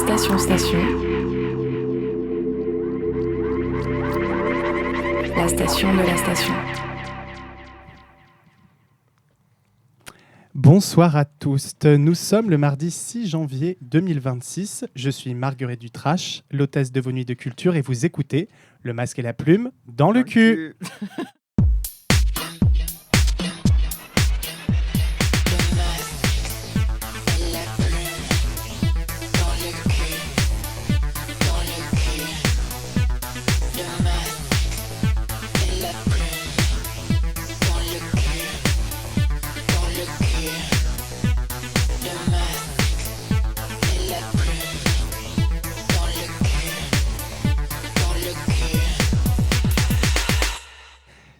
Station. La station de la station. Bonsoir à tous. Nous sommes le mardi 6 janvier 2026. Je suis Marguerite Dutrache, l'hôtesse de vos nuits de culture, et vous écoutez Le Masque et la Plume dans le cul.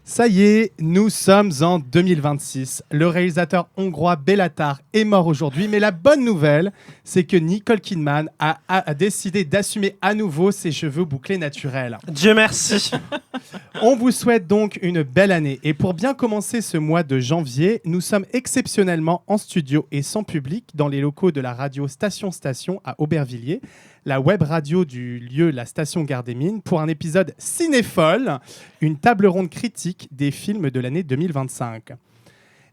Ça y est, nous sommes en 2026. Le réalisateur hongrois Béla Tarr est mort aujourd'hui, mais la bonne nouvelle, c'est que Nicole Kidman a décidé d'assumer à nouveau ses cheveux bouclés naturels. Dieu merci. On vous souhaite donc une belle année. Et pour bien commencer ce mois de janvier, nous sommes exceptionnellement en studio et sans public dans les locaux de la radio Station à Aubervilliers, la web radio du lieu La Station Gare des Mines, pour un épisode cinéphole, une table ronde critique des films de l'année 2025.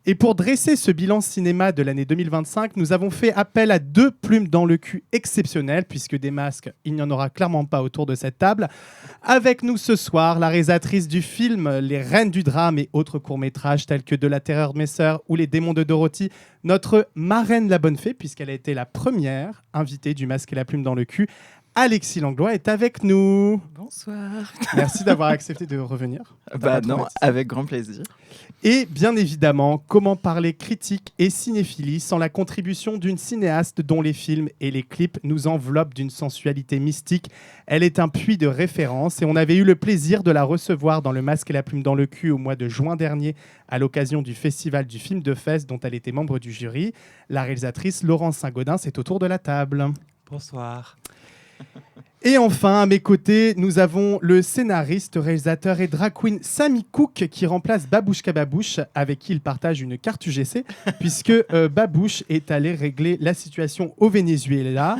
Et pour dresser ce bilan cinéma de l'année 2025, nous avons fait appel à deux plumes dans le cul exceptionnelles, puisque des masques, il n'y en aura clairement pas autour de cette table. Avec nous ce soir, la réalisatrice du film Les Reines du drame et autres courts-métrages tels que De la terreur de mes sœurs ou Les démons de Dorothy, notre marraine la bonne fée, puisqu'elle a été la première invitée du Masque et la plume dans le cul. Alexis Langlois est avec nous. Bonsoir. Merci d'avoir accepté de revenir. Non, avec grand plaisir. Et bien évidemment, comment parler critique et cinéphilie sans la contribution d'une cinéaste dont les films et les clips nous enveloppent d'une sensualité mystique. Elle est un puits de référence et on avait eu le plaisir de la recevoir dans Le Masque et la plume dans le cul au mois de juin dernier à l'occasion du festival du film de Fès dont elle était membre du jury. La réalisatrice Laurence Saint-Gaudens est autour de la table. Bonsoir. Et enfin, à mes côtés, nous avons le scénariste, réalisateur et drag queen Sami Cook qui remplace Babouchka Babouche, avec qui il partage une carte UGC, puisque Babouche est allé régler la situation au Venezuela.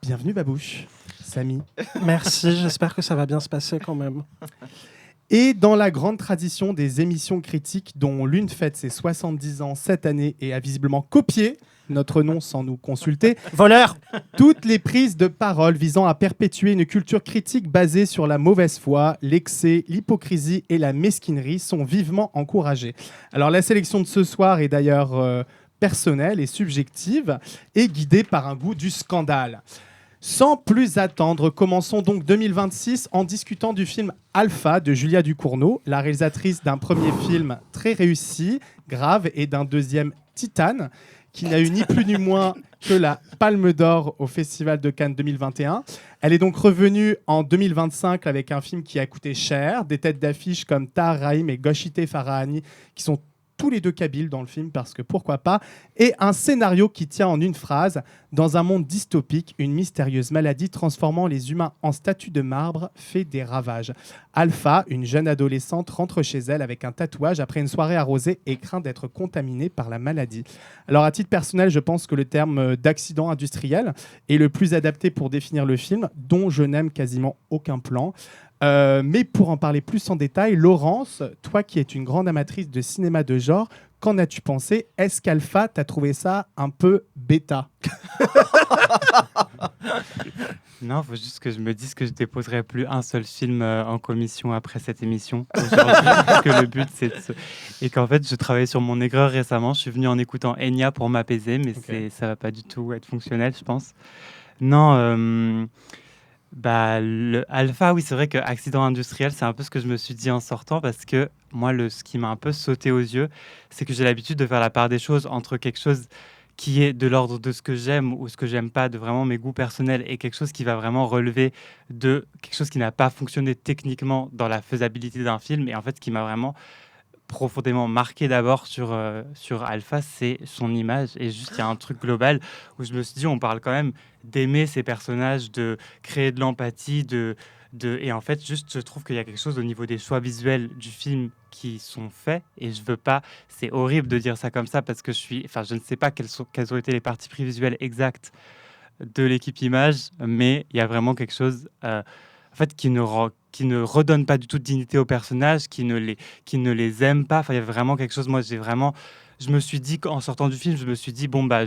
Bienvenue Babouche, Sami. Merci, j'espère que ça va bien se passer quand même. Et dans la grande tradition des émissions critiques, dont l'une fête ses 70 ans cette année et a visiblement copié notre nom sans nous consulter, Voleur. Toutes les prises de parole visant à perpétuer une culture critique basée sur la mauvaise foi, l'excès, l'hypocrisie et la mesquinerie sont vivement encouragées. Alors la sélection de ce soir est d'ailleurs personnelle et subjective et guidée par un goût du scandale. Sans plus attendre, commençons donc 2026 en discutant du film Alpha de Julia Ducournau, la réalisatrice d'un premier film très réussi, Grave, et d'un deuxième, Titane, qui n'a eu ni plus ni moins que la Palme d'Or au Festival de Cannes 2021. Elle est donc revenue en 2025 avec un film qui a coûté cher, des têtes d'affiche comme Tahar Rahim et Goshite Farahani, qui sont tous les deux kabyles dans le film, parce que pourquoi pas, et un scénario qui tient en une phrase: dans un monde dystopique, une mystérieuse maladie transformant les humains en statues de marbre fait des ravages. Alpha, une jeune adolescente, rentre chez elle avec un tatouage après une soirée arrosée et craint d'être contaminée par la maladie. Alors à titre personnel, je pense que le terme d'accident industriel est le plus adapté pour définir le film, dont je n'aime quasiment aucun plan. Mais pour en parler plus en détail, Laurence, toi qui es une grande amatrice de cinéma de genre, qu'en as-tu pensé? Est-ce qu'Alpha, t'as trouvé ça un peu bêta? Non, il faut juste que je me dise que je déposerai plus un seul film en commission après cette émission aujourd'hui, parce que le but c'est et qu'en fait je travaillais sur mon aigreur récemment. Je suis venu en écoutant Enya pour m'apaiser, mais ça va pas du tout être fonctionnel, je pense. Non. Le Alpha, oui, c'est vrai que accident industriel, c'est un peu ce que je me suis dit en sortant, parce que moi, ce qui m'a un peu sauté aux yeux, c'est que j'ai l'habitude de faire la part des choses entre quelque chose qui est de l'ordre de ce que j'aime ou ce que j'aime pas, de vraiment mes goûts personnels, et quelque chose qui va vraiment relever de quelque chose qui n'a pas fonctionné techniquement dans la faisabilité d'un film. Et en fait, ce qui m'a vraiment profondément marqué d'abord sur Alpha, c'est son image. Et juste, il y a un truc global où je me suis dit, on parle quand même d'aimer ces personnages, de créer de l'empathie, et en fait, juste, je trouve qu'il y a quelque chose au niveau des choix visuels du film qui sont faits, et je veux pas, c'est horrible de dire ça comme ça, parce que je ne sais pas quelles ont été les parties pris visuelles exactes de l'équipe image, mais il y a vraiment quelque chose en fait, qui ne redonne pas du tout de dignité aux personnages, qui ne les aime pas. Enfin, il y a vraiment quelque chose, moi je me suis dit, en sortant du film, je me suis dit, bon, bah,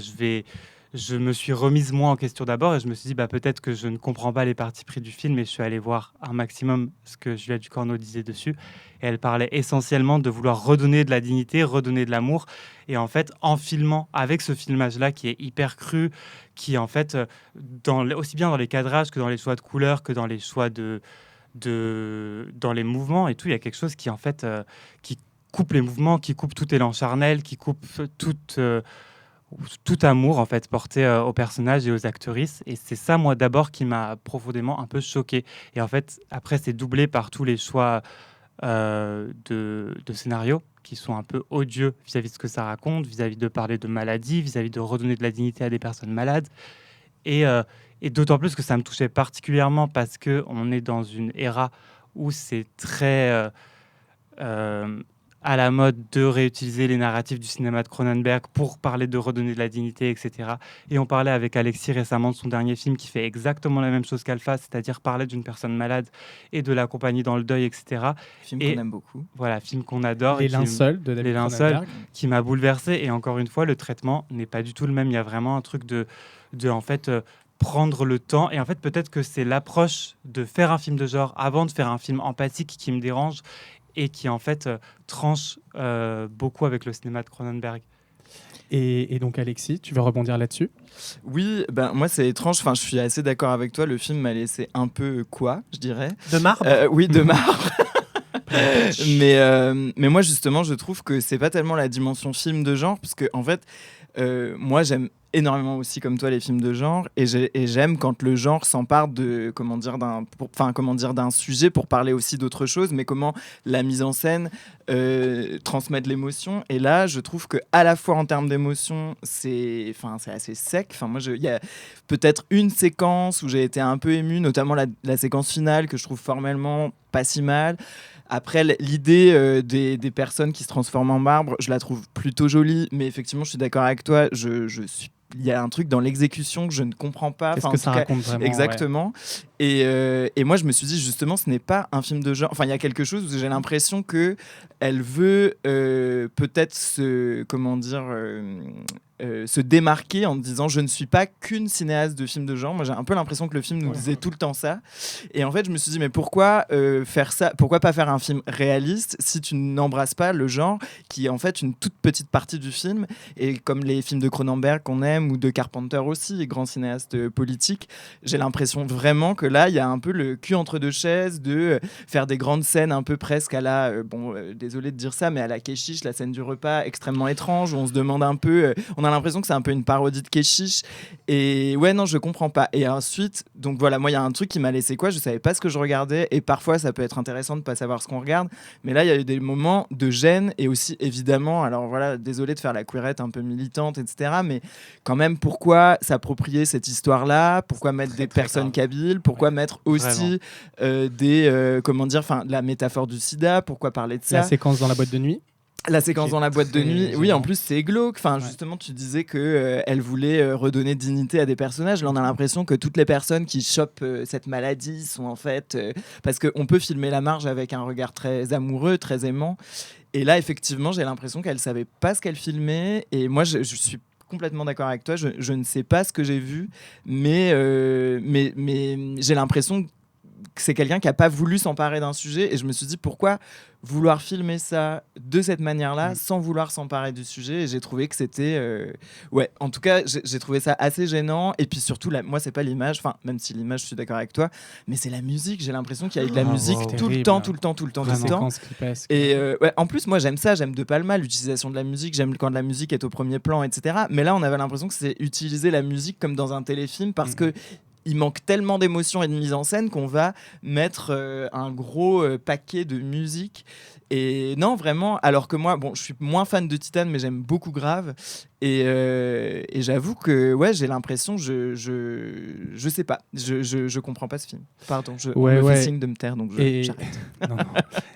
je me suis remise moi en question d'abord et je me suis dit, bah, peut-être que je ne comprends pas les partis pris du film et je suis allée voir un maximum ce que Julia Ducournau disait dessus. Et elle parlait essentiellement de vouloir redonner de la dignité, redonner de l'amour. Et en fait, en filmant avec ce filmage-là qui est hyper cru, qui en fait, aussi bien dans les cadrages que dans les choix de couleurs, que dans les choix dans les mouvements et tout, il y a quelque chose qui en fait, qui coupe les mouvements, qui coupe tout élan charnel, qui coupe tout amour en fait porté aux personnages et aux actrices. Et c'est ça, moi, d'abord, qui m'a profondément un peu choqué. Et en fait, après, c'est doublé par tous les choix de scénarios qui sont un peu odieux vis-à-vis de ce que ça raconte, vis-à-vis de parler de maladie, vis-à-vis de redonner de la dignité à des personnes malades. Et d'autant plus que ça me touchait particulièrement parce qu'on est dans une ère où c'est très à la mode de réutiliser les narratifs du cinéma de Cronenberg pour parler de redonner de la dignité, etc. Et on parlait avec Alexis récemment de son dernier film qui fait exactement la même chose qu'Alpha, c'est-à-dire parler d'une personne malade et de l'accompagner dans le deuil, etc. Film qu'on aime beaucoup. Voilà, film qu'on adore. Les linceuls de David Cronenberg. Qui m'a bouleversé. Et encore une fois, le traitement n'est pas du tout le même. Il y a vraiment un truc de en fait, prendre le temps. Et en fait, peut-être que c'est l'approche de faire un film de genre avant de faire un film empathique qui me dérange et qui en fait tranche beaucoup avec le cinéma de Cronenberg. Et donc Alexis, tu veux rebondir là-dessus ? Oui, ben moi c'est étrange, enfin je suis assez d'accord avec toi, le film m'a laissé un peu quoi, je dirais. De marbre Oui, de marbre. mais moi justement je trouve que c'est pas tellement la dimension film de genre, parce que en fait moi j'aime énormément aussi comme toi les films de genre et j'aime quand le genre s'empare de d'un sujet pour parler aussi d'autre chose, mais comment la mise en scène transmet de l'émotion. Et là je trouve que à la fois en termes d'émotion c'est assez sec. Moi il y a peut-être une séquence où j'ai été un peu ému, notamment la séquence finale que je trouve formellement pas si mal. Après, l'idée des personnes qui se transforment en marbre, je la trouve plutôt jolie, mais effectivement, je suis d'accord avec toi. Il y a un truc dans l'exécution que je ne comprends pas. Qu'est-ce que ça raconte vraiment ? Exactement. Ouais. Et moi, je me suis dit, justement, ce n'est pas un film de genre. Enfin, il y a quelque chose où j'ai l'impression qu'elle veut peut-être se démarquer en disant je ne suis pas qu'une cinéaste de films de genre. Moi j'ai un peu l'impression que le film nous disait tout le temps ça, et en fait je me suis dit mais pourquoi faire ça, pourquoi pas faire un film réaliste si tu n'embrasses pas le genre qui est en fait une toute petite partie du film. Et comme les films de Cronenberg qu'on aime, ou de Carpenter aussi, les grands cinéastes politiques, j'ai l'impression vraiment que là il y a un peu le cul entre deux chaises de faire des grandes scènes un peu presque à la désolé de dire ça, mais à la Keshish, la scène du repas extrêmement étrange où on se demande un peu, on a l'impression que c'est un peu une parodie de Keshish. Et ouais, non, je comprends pas. Et ensuite, donc voilà, moi, il y a un truc qui m'a laissé quoi, je savais pas ce que je regardais, et parfois, ça peut être intéressant de pas savoir ce qu'on regarde, mais là, il y a eu des moments de gêne, et aussi, évidemment, alors voilà, désolé de faire la queerette un peu militante, etc., mais quand même, pourquoi s'approprier cette histoire-là ? Pourquoi mettre des personnes kabyles ? Pourquoi mettre aussi la métaphore du sida ? Pourquoi parler de ça ? La séquence dans la boîte de nuit ? La séquence dans la boîte de nuit, gênant. oui, en plus c'est glauque. Justement, tu disais que elle voulait redonner dignité à des personnages. Là, on a l'impression que toutes les personnes qui chopent cette maladie sont en fait parce qu'on peut filmer la marge avec un regard très amoureux, très aimant. Et là, effectivement, j'ai l'impression qu'elle savait pas ce qu'elle filmait. Et moi, je suis complètement d'accord avec toi. Je ne sais pas ce que j'ai vu, mais j'ai l'impression que c'est quelqu'un qui n'a pas voulu s'emparer d'un sujet, et je me suis dit pourquoi vouloir filmer ça de cette manière-là sans vouloir s'emparer du sujet. Et j'ai trouvé que c'était en tout cas j'ai trouvé ça assez gênant. Et puis surtout moi c'est pas l'image, même si l'image je suis d'accord avec toi, mais c'est la musique. J'ai l'impression qu'il y a eu de la musique tout le temps. Et en plus moi j'aime ça, j'aime De Palma, l'utilisation de la musique, j'aime quand la musique est au premier plan, etc. Mais là on avait l'impression que c'est utiliser la musique comme dans un téléfilm, parce que il manque tellement d'émotion et de mise en scène qu'on va mettre un gros paquet de musique. Et non, vraiment, alors que moi, je suis moins fan de Titane, mais j'aime beaucoup Grave. Et j'avoue que j'ai l'impression, je sais pas, je comprends pas ce film. Pardon, on me fait signe de me taire, donc j'arrête. Non.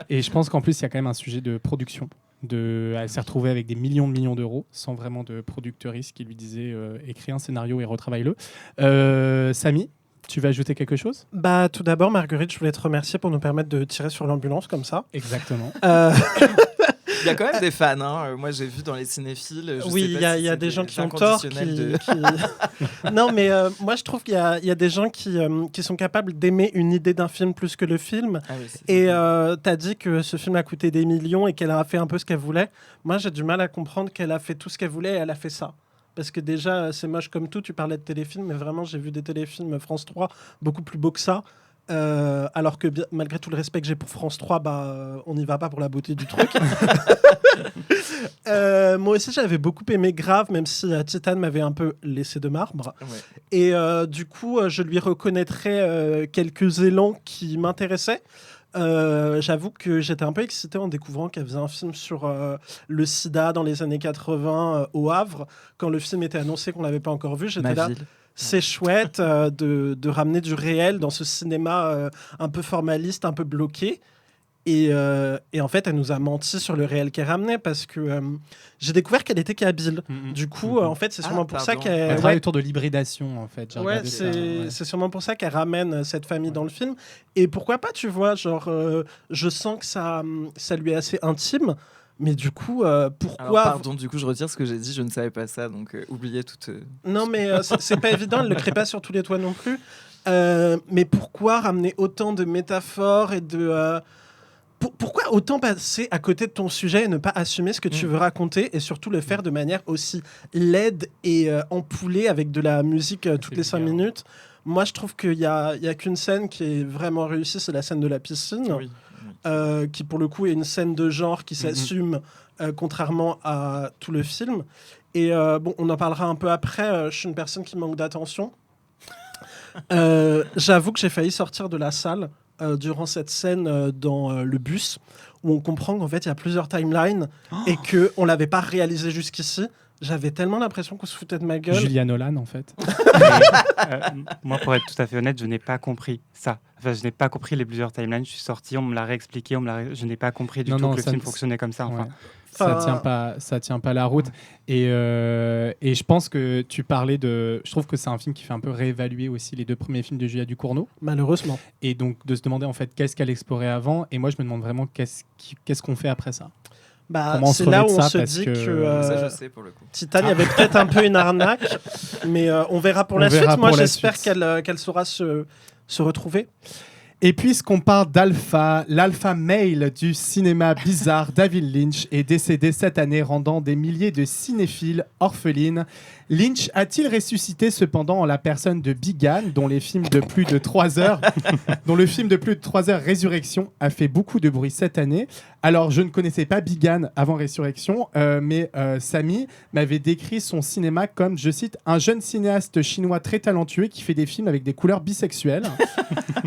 Et je pense qu'en plus, il y a quand même un sujet de production Elle s'est retrouvée avec des millions d'euros sans vraiment de productrice qui lui disait écris un scénario et retravaille-le. Samy, tu vas ajouter quelque chose ? Bah, tout d'abord, Marguerite, je voulais te remercier pour nous permettre de tirer sur l'ambulance comme ça. Exactement. Il y a quand même des fans. Hein. Moi, j'ai vu dans les cinéphiles. Oui, il y a des gens qui ont tort. Non, mais moi, je trouve qu'il y a des gens qui sont capables d'aimer une idée d'un film plus que le film. Ah oui, Et t'as dit que ce film a coûté des millions et qu'elle a fait un peu ce qu'elle voulait. Moi, j'ai du mal à comprendre qu'elle a fait tout ce qu'elle voulait et elle a fait ça. Parce que déjà, c'est moche comme tout. Tu parlais de téléfilms, mais vraiment, j'ai vu des téléfilms France 3 beaucoup plus beaux que ça. Alors que malgré tout le respect que j'ai pour France 3, on n'y va pas pour la beauté du truc. Moi aussi, j'avais beaucoup aimé Grave, même si Titan m'avait un peu laissé de marbre. Ouais. Et du coup, je lui reconnaîtrais quelques élans qui m'intéressaient. J'avoue que j'étais un peu excitée en découvrant qu'elle faisait un film sur le sida dans les années 80 au Havre. Quand le film était annoncé qu'on ne l'avait pas encore vu, j'étais là. C'est chouette de ramener du réel dans ce cinéma un peu formaliste, un peu bloqué. Et en fait, elle nous a menti sur le réel qu'elle ramenait parce que j'ai découvert qu'elle était kabyle. Du coup, en fait, c'est sûrement pour ça qu'elle... Elle travaille autour de l'hybridation, en fait. Ouais, c'est sûrement pour ça qu'elle ramène cette famille dans le film. Et pourquoi pas, tu vois, genre, je sens que ça lui est assez intime. Mais du coup, pourquoi... Alors, pardon, du coup, je retire ce que j'ai dit, je ne savais pas ça, donc oubliez toute... Non, mais c'est pas évident, elle ne le crée pas sur tous les toits non plus. Mais pourquoi ramener autant de métaphores et de... Pourquoi autant passer à côté de ton sujet et ne pas assumer ce que tu veux raconter et surtout le faire de manière aussi laide et ampoulée avec de la musique toutes les 5 minutes. Moi, je trouve qu'il y a qu'une scène qui est vraiment réussie, c'est la scène de la piscine. Oui. Qui pour le coup est une scène de genre qui s'assume contrairement à tout le film. Et bon, on en parlera un peu après. Je suis une personne qui manque d'attention. J'avoue que j'ai failli sortir de la salle durant cette scène dans le bus où on comprend qu'en fait il y a plusieurs timelines et qu'on l'avait pas réalisé jusqu'ici. J'avais tellement l'impression qu'on se foutait de ma gueule. Julia Nolan, en fait. Moi, pour être tout à fait honnête, je n'ai pas compris ça. Enfin, je n'ai pas compris les plusieurs timelines. Je suis sorti, on me l'a réexpliqué, je n'ai pas compris du tout que le film fonctionnait comme ça. Enfin. Ça tient pas la route. Et je pense que tu parlais de... Je trouve que c'est un film qui fait un peu réévaluer aussi les 2 premiers films de Julia Ducournau. Malheureusement. Et donc de se demander en fait qu'est-ce qu'elle explorait avant. Et moi, je me demande vraiment qu'est-ce qu'on fait après ça. C'est là où on se dit que ça, je sais, pour le coup. Titan, il y avait peut-être un peu une arnaque, mais on verra pour la suite. Moi, j'espère qu'elle saura se retrouver. Et puisqu'on parle d'Alpha, l'alpha male du cinéma bizarre, David Lynch, est décédé cette année, rendant des milliers de cinéphiles orphelines. Lynch a-t-il ressuscité cependant en la personne de Bigan, dont le film de plus de 3 heures, Résurrection, a fait beaucoup de bruit cette année. Alors, je ne connaissais pas Bigan avant Résurrection, mais Samy m'avait décrit son cinéma comme, je cite, un jeune cinéaste chinois très talentueux qui fait des films avec des couleurs bisexuelles.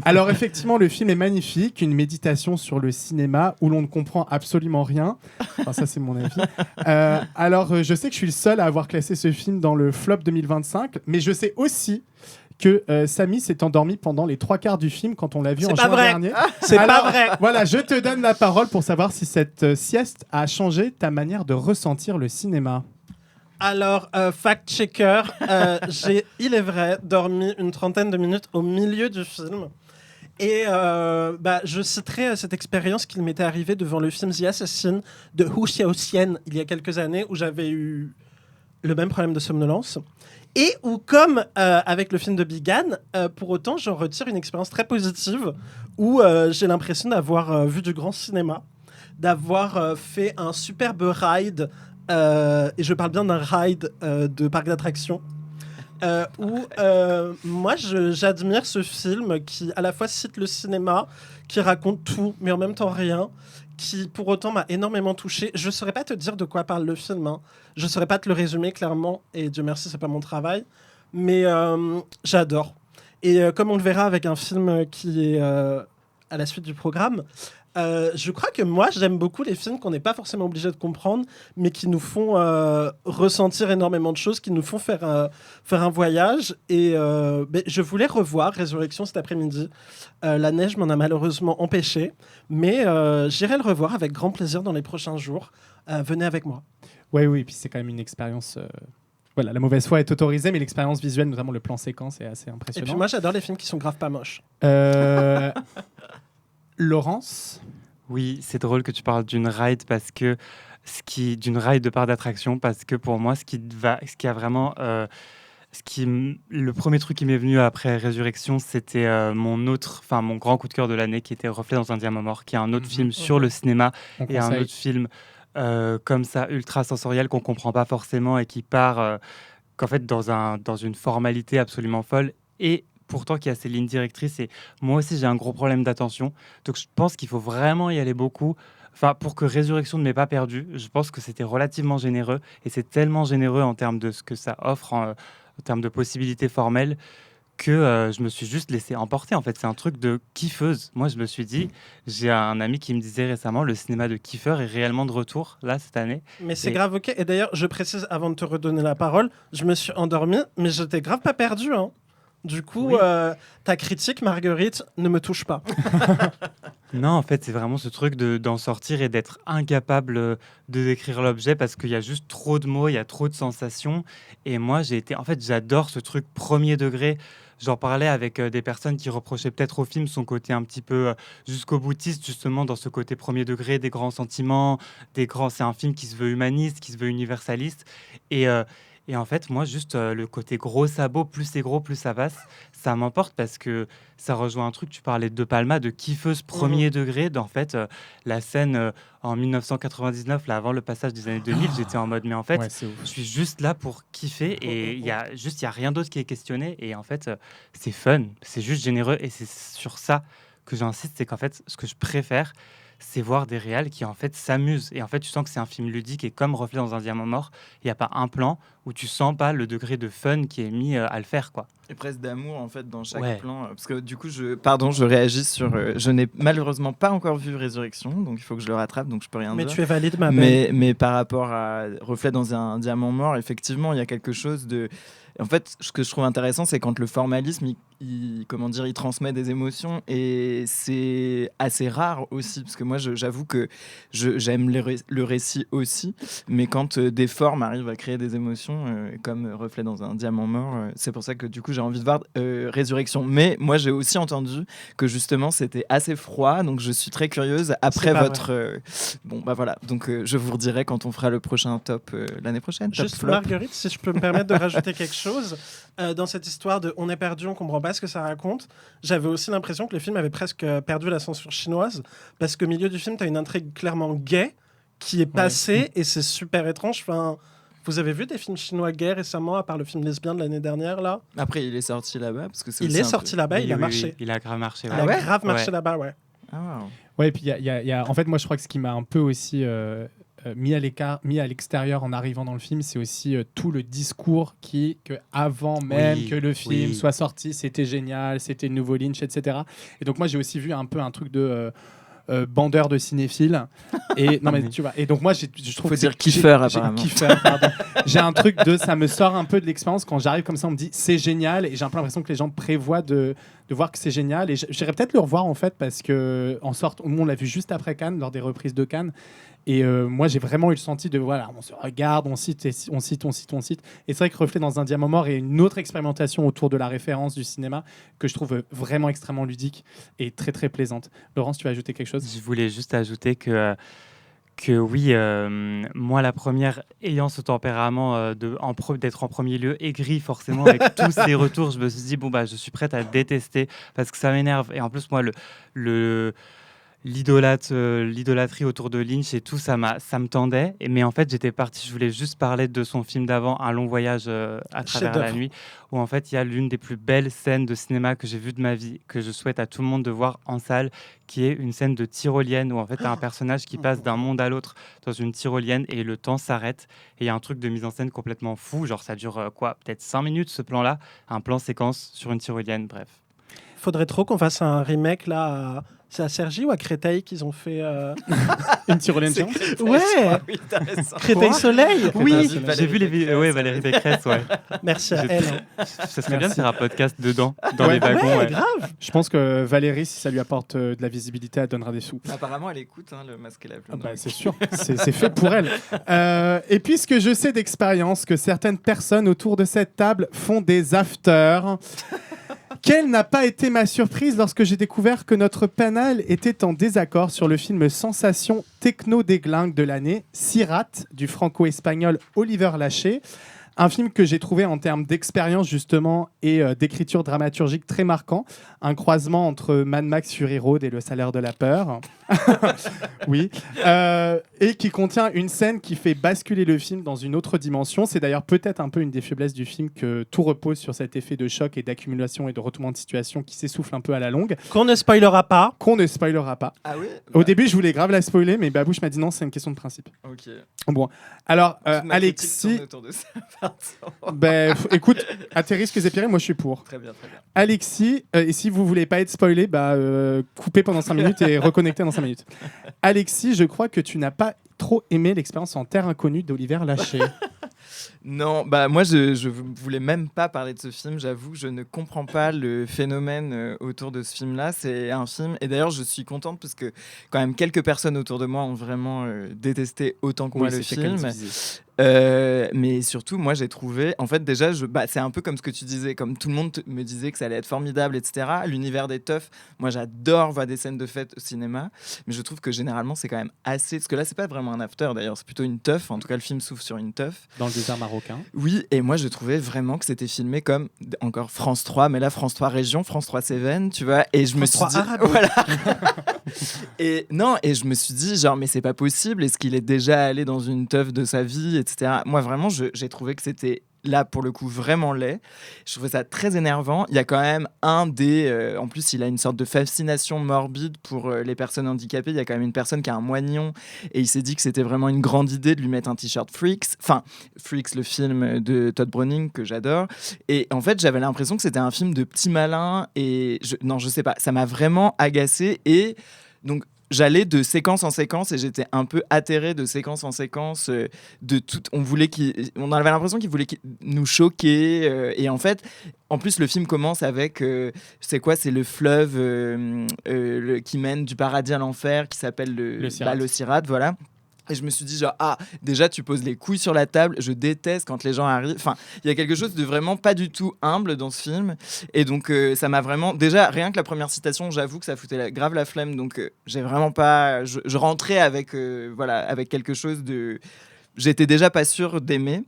Alors, effectivement, le film est magnifique, une méditation sur le cinéma où l'on ne comprend absolument rien. Enfin, ça, c'est mon avis. Alors, je sais que je suis le seul à avoir classé ce film dans le flop 2025, mais je sais aussi que Samy s'est endormi pendant les 3/4 du film quand on l'a vu en juin dernier. C'est pas vrai. Voilà, je te donne la parole pour savoir si cette sieste a changé ta manière de ressentir le cinéma. Alors, fact-checker, j'ai, il est vrai, dormi une 30aine de minutes au milieu du film. Et je citerai cette expérience qui m'était arrivée devant le film The Assassin de Hu Xiaoxian il y a quelques années où j'avais eu le même problème de somnolence. Et où, comme avec le film de Bigan, pour autant, j'en retire une expérience très positive où j'ai l'impression d'avoir vu du grand cinéma, d'avoir fait un superbe ride, et je parle bien d'un ride de parc d'attractions, où moi, j'admire ce film qui, à la fois, cite le cinéma, qui raconte tout, mais en même temps rien, qui pour autant m'a énormément touché. Je ne saurais pas te dire de quoi parle le film, hein. Je ne saurais pas te le résumer clairement, et Dieu merci, c'est pas mon travail, mais j'adore. Et comme on le verra avec un film qui est à la suite du programme, Je crois que moi, j'aime beaucoup les films qu'on n'est pas forcément obligé de comprendre, mais qui nous font ressentir énormément de choses, qui nous font faire un voyage. Et je voulais revoir Résurrection cet après-midi. La neige m'en a malheureusement empêché, mais j'irai le revoir avec grand plaisir dans les prochains jours. Venez avec moi. Oui, puis c'est quand même une expérience. Voilà, la mauvaise foi est autorisée, mais l'expérience visuelle, notamment le plan séquence, est assez Et impressionnant. puis moi, j'adore les films qui sont grave pas moches. Laurence. Oui, c'est drôle que tu parles d'une ride parce que d'une ride de parc d'attraction parce que pour moi, ce qui a vraiment, le premier truc qui m'est venu après Résurrection, c'était mon grand coup de cœur de l'année qui était Reflet dans un diamant mort, qui est un autre film sur le cinéma On et un conseille. autre film comme ça ultra sensoriel qu'on comprend pas forcément et qui part qu'en fait dans une formalité absolument folle et pourtant qui a ses lignes directrices. Et moi aussi j'ai un gros problème d'attention, donc je pense qu'il faut vraiment y aller beaucoup. Enfin, pour que Résurrection ne m'ait pas perdu, je pense que c'était relativement généreux et c'est tellement généreux en termes de ce que ça offre en termes de possibilités formelles que je me suis juste laissé emporter. En fait, c'est un truc de kiffeuse. Moi, je me suis dit, j'ai un ami qui me disait récemment, le cinéma de kiffeur est réellement de retour, là, cette année. Mais c'est Et- grave ok. Et d'ailleurs, je précise avant de te redonner la parole, je me suis endormi, mais je t'ai grave pas perdu. Hein. Du coup, Oui. ta critique, Marguerite, ne me touche pas. Non, en fait, c'est vraiment ce truc d'en sortir et d'être incapable de décrire l'objet parce qu'il y a juste trop de mots, il y a trop de sensations. Et moi, j'adore ce truc premier degré. J'en parlais avec des personnes qui reprochaient peut-être au film son côté un petit peu jusqu'au boutiste, justement, dans ce côté premier degré, des grands sentiments, c'est un film qui se veut humaniste, qui se veut universaliste. Et, euh, et en fait, moi, juste le côté gros sabot, plus c'est gros, plus ça passe, ça m'emporte parce que ça rejoint un truc, tu parlais de De Palma, de kiffeuse premier degré, d'en fait, la scène en 1999, là, avant le passage des années 2000, j'étais en mode, mais en fait, Ouais, c'est ouf. je suis juste là pour kiffer et il y a rien d'autre qui est questionné et en fait, c'est fun, c'est juste généreux et c'est sur ça que j'insiste, c'est qu'en fait, ce que je préfère, c'est voir des réals qui en fait s'amusent et en fait tu sens que c'est un film ludique et comme Reflet dans un diamant mort, il n'y a pas un plan où tu sens pas le degré de fun qui est mis à le faire quoi. Et presque d'amour en fait dans chaque Ouais. plan. Parce que du coup, je réagis sur. Je n'ai malheureusement pas encore vu Résurrection, donc il faut que je le rattrape, donc je peux rien Mais dire. tu es valide, ma belle. Mais par rapport à Reflet dans un diamant mort, effectivement, il y a quelque chose de. En fait, ce que je trouve intéressant, c'est quand le formalisme, il transmet des émotions et c'est assez rare aussi, parce que moi, j'avoue que j'aime le récit aussi, mais quand des formes arrivent à créer des émotions, comme Reflet dans un diamant mort, c'est pour ça que du coup, j'ai envie de voir Résurrection. Mais moi, j'ai aussi entendu que justement, c'était assez froid, donc je suis très curieuse après pas votre. Bon, bah voilà, donc je vous redirai quand on fera le prochain top l'année prochaine. Top Juste flop. Marguerite, si je peux me permettre de rajouter quelque chose, dans cette histoire de on est perdu, on comprend pas ce que ça raconte, j'avais aussi l'impression que le film avait presque perdu la censure chinoise, parce qu'au milieu du film, tu as une intrigue clairement gay qui est passée, et c'est super étrange. Enfin, vous avez vu des films chinois gays récemment, à part le film lesbien de l'année dernière, là? Après, il est sorti là-bas parce que c'est Il aussi est un sorti peu- là-bas, il a Oui, marché. oui, il a grave marché. Il ouais. a ouais grave marché Ouais. là-bas, ouais. Ah, wow. Ouais, et puis il y a. En fait, moi, je crois que ce qui m'a un peu aussi mis à l'écart, mis à l'extérieur en arrivant dans le film, c'est aussi tout le discours que avant même Oui, que le film oui. soit sorti, c'était génial, c'était le nouveau Lynch, etc. Et donc moi, j'ai aussi vu un peu un truc de bandeur de cinéphiles. Et non mais tu vois. Et donc moi, je trouve Faut que dire c'est- kiffeur, j'ai- apparemment. kiffeur, pardon. J'ai un truc de ça me sort un peu de l'expérience quand j'arrive comme ça, on me dit c'est génial et j'ai un peu l'impression que les gens prévoient de voir que c'est génial et j'irais peut-être le revoir en fait parce que en sorte, nous on l'a vu juste après Cannes lors des reprises de Cannes. Et moi, j'ai vraiment eu le senti de voilà, on se regarde, on cite, on cite, on cite, on cite. Et c'est vrai que Reflet dans un diamant mort est une autre expérimentation autour de la référence du cinéma que je trouve vraiment extrêmement ludique et très très plaisante. Laurence, tu vas ajouter quelque chose? Je voulais juste ajouter que oui, moi la première, ayant ce tempérament d'être en premier lieu, aigri forcément avec tous ces retours, je me suis dit bon bah je suis prête à détester parce que ça m'énerve et en plus moi l'idolâtrie autour de Lynch et tout ça me tendait mais en fait j'étais parti, je voulais juste parler de son film d'avant, Un long voyage à travers la Chef-d'œuvre. nuit, où en fait il y a l'une des plus belles scènes de cinéma que j'ai vues de ma vie, que je souhaite à tout le monde de voir en salle, qui est une scène de tyrolienne où en fait tu as un personnage qui passe d'un monde à l'autre dans une tyrolienne et le temps s'arrête et il y a un truc de mise en scène complètement fou, genre ça dure peut-être 5 minutes ce plan-là, un plan séquence sur une tyrolienne, bref. Faudrait trop qu'on fasse un remake là C'est à Cergy ou à Créteil qu'ils ont fait Une tyrolienne géante. Ouais. Oui, t'as raison. Créteil Soleil. Oui. J'ai vu les vidéos. Ouais, Valérie Pécresse, ouais. Merci à Je- elle. Ça serait bien de faire un podcast dedans, dans Ouais. les wagons. Ouais. Grave. Je pense que Valérie, si ça lui apporte de la visibilité, elle donnera des sous. Apparemment, elle écoute le masque et la plume. C'est sûr, c'est fait pour elle. Et puisque je sais d'expérience que certaines personnes autour de cette table font des afters, quelle n'a pas été ma surprise lorsque j'ai découvert que notre panel était en désaccord sur le film sensation techno-déglingue de l'année, Sirat, du franco-espagnol Oliver Laché. Un film que j'ai trouvé en termes d'expérience justement et d'écriture dramaturgique très marquant. Un croisement entre Mad Max Fury Road et Le Salaire de la peur. Oui. Et qui contient une scène qui fait basculer le film dans une autre dimension. C'est d'ailleurs peut-être un peu une des faiblesses du film que tout repose sur cet effet de choc et d'accumulation et de retournement de situation qui s'essouffle un peu à la longue. Qu'on ne spoilera pas. Qu'on ne spoilera pas. Ah oui. Au début, je voulais grave la spoiler, mais Babouche m'a dit non, c'est une question de principe. Ok. Bon. Alors, Toute ma critique Alexis... tourne autour de ça, pardon. Écoute, à tes risques et périls, moi je suis pour. Très bien, très bien. Alexis, et si vous voulez pas être spoilé, coupez pendant 5 minutes et reconnectez dans 5 minutes. Alexis, je crois que tu n'as pas trop aimé l'expérience en terre inconnue d'Oliver Laché. Non, bah moi je voulais même pas parler de ce film, j'avoue, je ne comprends pas le phénomène autour de ce film-là. C'est un film, et d'ailleurs je suis contente parce que quand même quelques personnes autour de moi ont vraiment détesté autant que moi le film. Mais surtout, moi j'ai trouvé, en fait déjà, c'est un peu comme ce que tu disais, comme tout le monde me disait que ça allait être formidable, etc. L'univers des teufs, moi j'adore voir des scènes de fête au cinéma, mais je trouve que généralement c'est quand même assez, parce que là c'est pas vraiment un after d'ailleurs, c'est plutôt une teuf, en tout cas le film s'ouvre sur une teuf. Dans le désert marocain. Oui, et moi je trouvais vraiment que c'était filmé comme encore France 3, mais là France 3 Région, France 3 Cévennes, tu vois, et je me suis dit, voilà. Et non, et je me suis dit genre mais c'est pas possible, est-ce qu'il est déjà allé dans une teuf de sa vie, etc. Moi vraiment j'ai trouvé que c'était là pour le coup vraiment laid. Je trouvais ça très énervant. Il y a quand même en plus il a une sorte de fascination morbide pour les personnes handicapées. Il y a quand même une personne qui a un moignon et il s'est dit que c'était vraiment une grande idée de lui mettre un t-shirt Freaks, le film de Todd Browning que j'adore. Et en fait j'avais l'impression que c'était un film de petit malin et je sais pas, ça m'a vraiment agacé. Et donc j'allais de séquence en séquence et j'étais un peu atterré de séquence en séquence de tout. On avait l'impression qu'il voulait nous choquer et en fait, en plus le film commence avec c'est le fleuve qui mène du paradis à l'enfer qui s'appelle le Sirat, voilà. Et je me suis dit déjà tu poses les couilles sur la table, je déteste quand les gens arrivent, il y a quelque chose de vraiment pas du tout humble dans ce film, et donc ça m'a vraiment, déjà rien que la première citation, j'avoue que ça foutait grave la flemme, donc j'ai vraiment pas, je rentrais avec avec quelque chose de, j'étais déjà pas sûr d'aimer.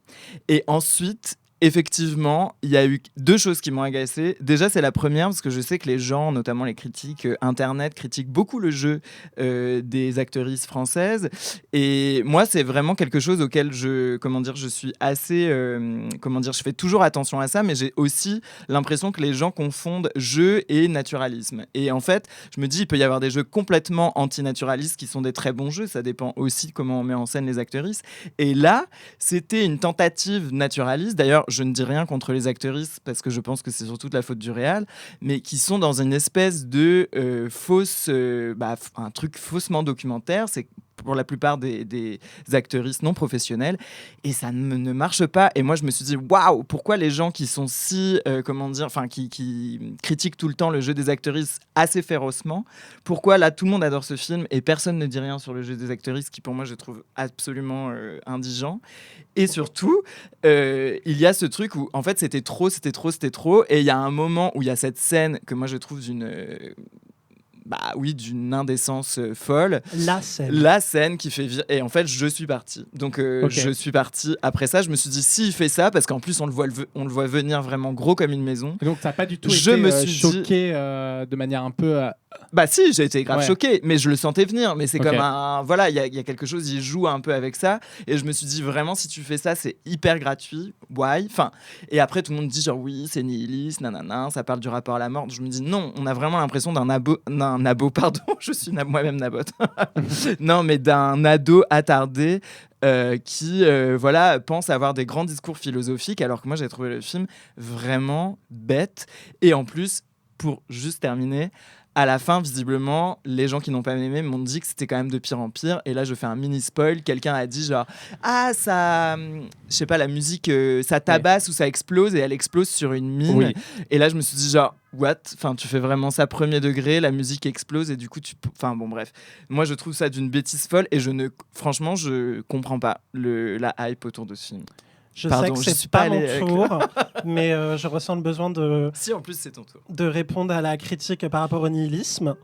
Et ensuite effectivement, il y a eu deux choses qui m'ont agacé. Déjà, c'est la première, parce que je sais que les gens, notamment les critiques internet, critiquent beaucoup le jeu des actrices françaises. Et moi, c'est vraiment quelque chose auquel je suis assez... je fais toujours attention à ça, mais j'ai aussi l'impression que les gens confondent jeu et naturalisme. Et en fait, je me dis, il peut y avoir des jeux complètement antinaturalistes qui sont des très bons jeux. Ça dépend aussi de comment on met en scène les actrices. Et là, c'était une tentative naturaliste. D'ailleurs, je ne dis rien contre les actrices parce que je pense que c'est surtout de la faute du réal, mais qui sont dans une espèce de un truc faussement documentaire. C'est pour la plupart des actrices non professionnelles, et ça ne marche pas. Et moi je me suis dit waouh, pourquoi les gens qui sont si qui critiquent tout le temps le jeu des actrices assez férocement, pourquoi là tout le monde adore ce film et personne ne dit rien sur le jeu des actrices qui pour moi je trouve absolument indigent. Et surtout il y a ce truc où en fait c'était trop, et il y a un moment où il y a cette scène que moi je trouve d'une indécence folle. La scène qui fait et en fait je suis parti. Donc je suis parti après ça. Je me suis dit s'il fait ça, parce qu'en plus on le voit venir vraiment gros comme une maison. Et donc t'as pas du tout été choqué de manière un peu si, j'ai été grave choqué, mais je le sentais venir. Mais c'est comme il y a quelque chose, il joue un peu avec ça, et je me suis dit vraiment si tu fais ça c'est hyper gratuit, et après tout le monde dit genre oui c'est nihiliste, nanana, ça parle du rapport à la mort. Je me dis non, on a vraiment l'impression d'un je suis moi-même nabote non mais d'un ado attardé qui pense avoir des grands discours philosophiques, alors que moi j'ai trouvé le film vraiment bête. Et en plus, pour juste terminer, À la fin, visiblement, les gens qui n'ont pas aimé m'ont dit que c'était quand même de pire en pire. Et là, je fais un mini spoil. Quelqu'un a dit genre ça, je sais pas, la musique, ça tabasse ou ça explose et elle explose sur une mine. Oui. Et là, je me suis dit genre what, enfin tu fais vraiment ça premier degré, la musique explose et du coup enfin bon bref. Moi, je trouve ça d'une bêtise folle et franchement, je comprends pas la hype autour de ce film. Pardon, je sais que suis c'est pas pas mon allé tour, mais je ressens le besoin Si en plus c'est ton tour. de répondre à la critique par rapport au nihilisme.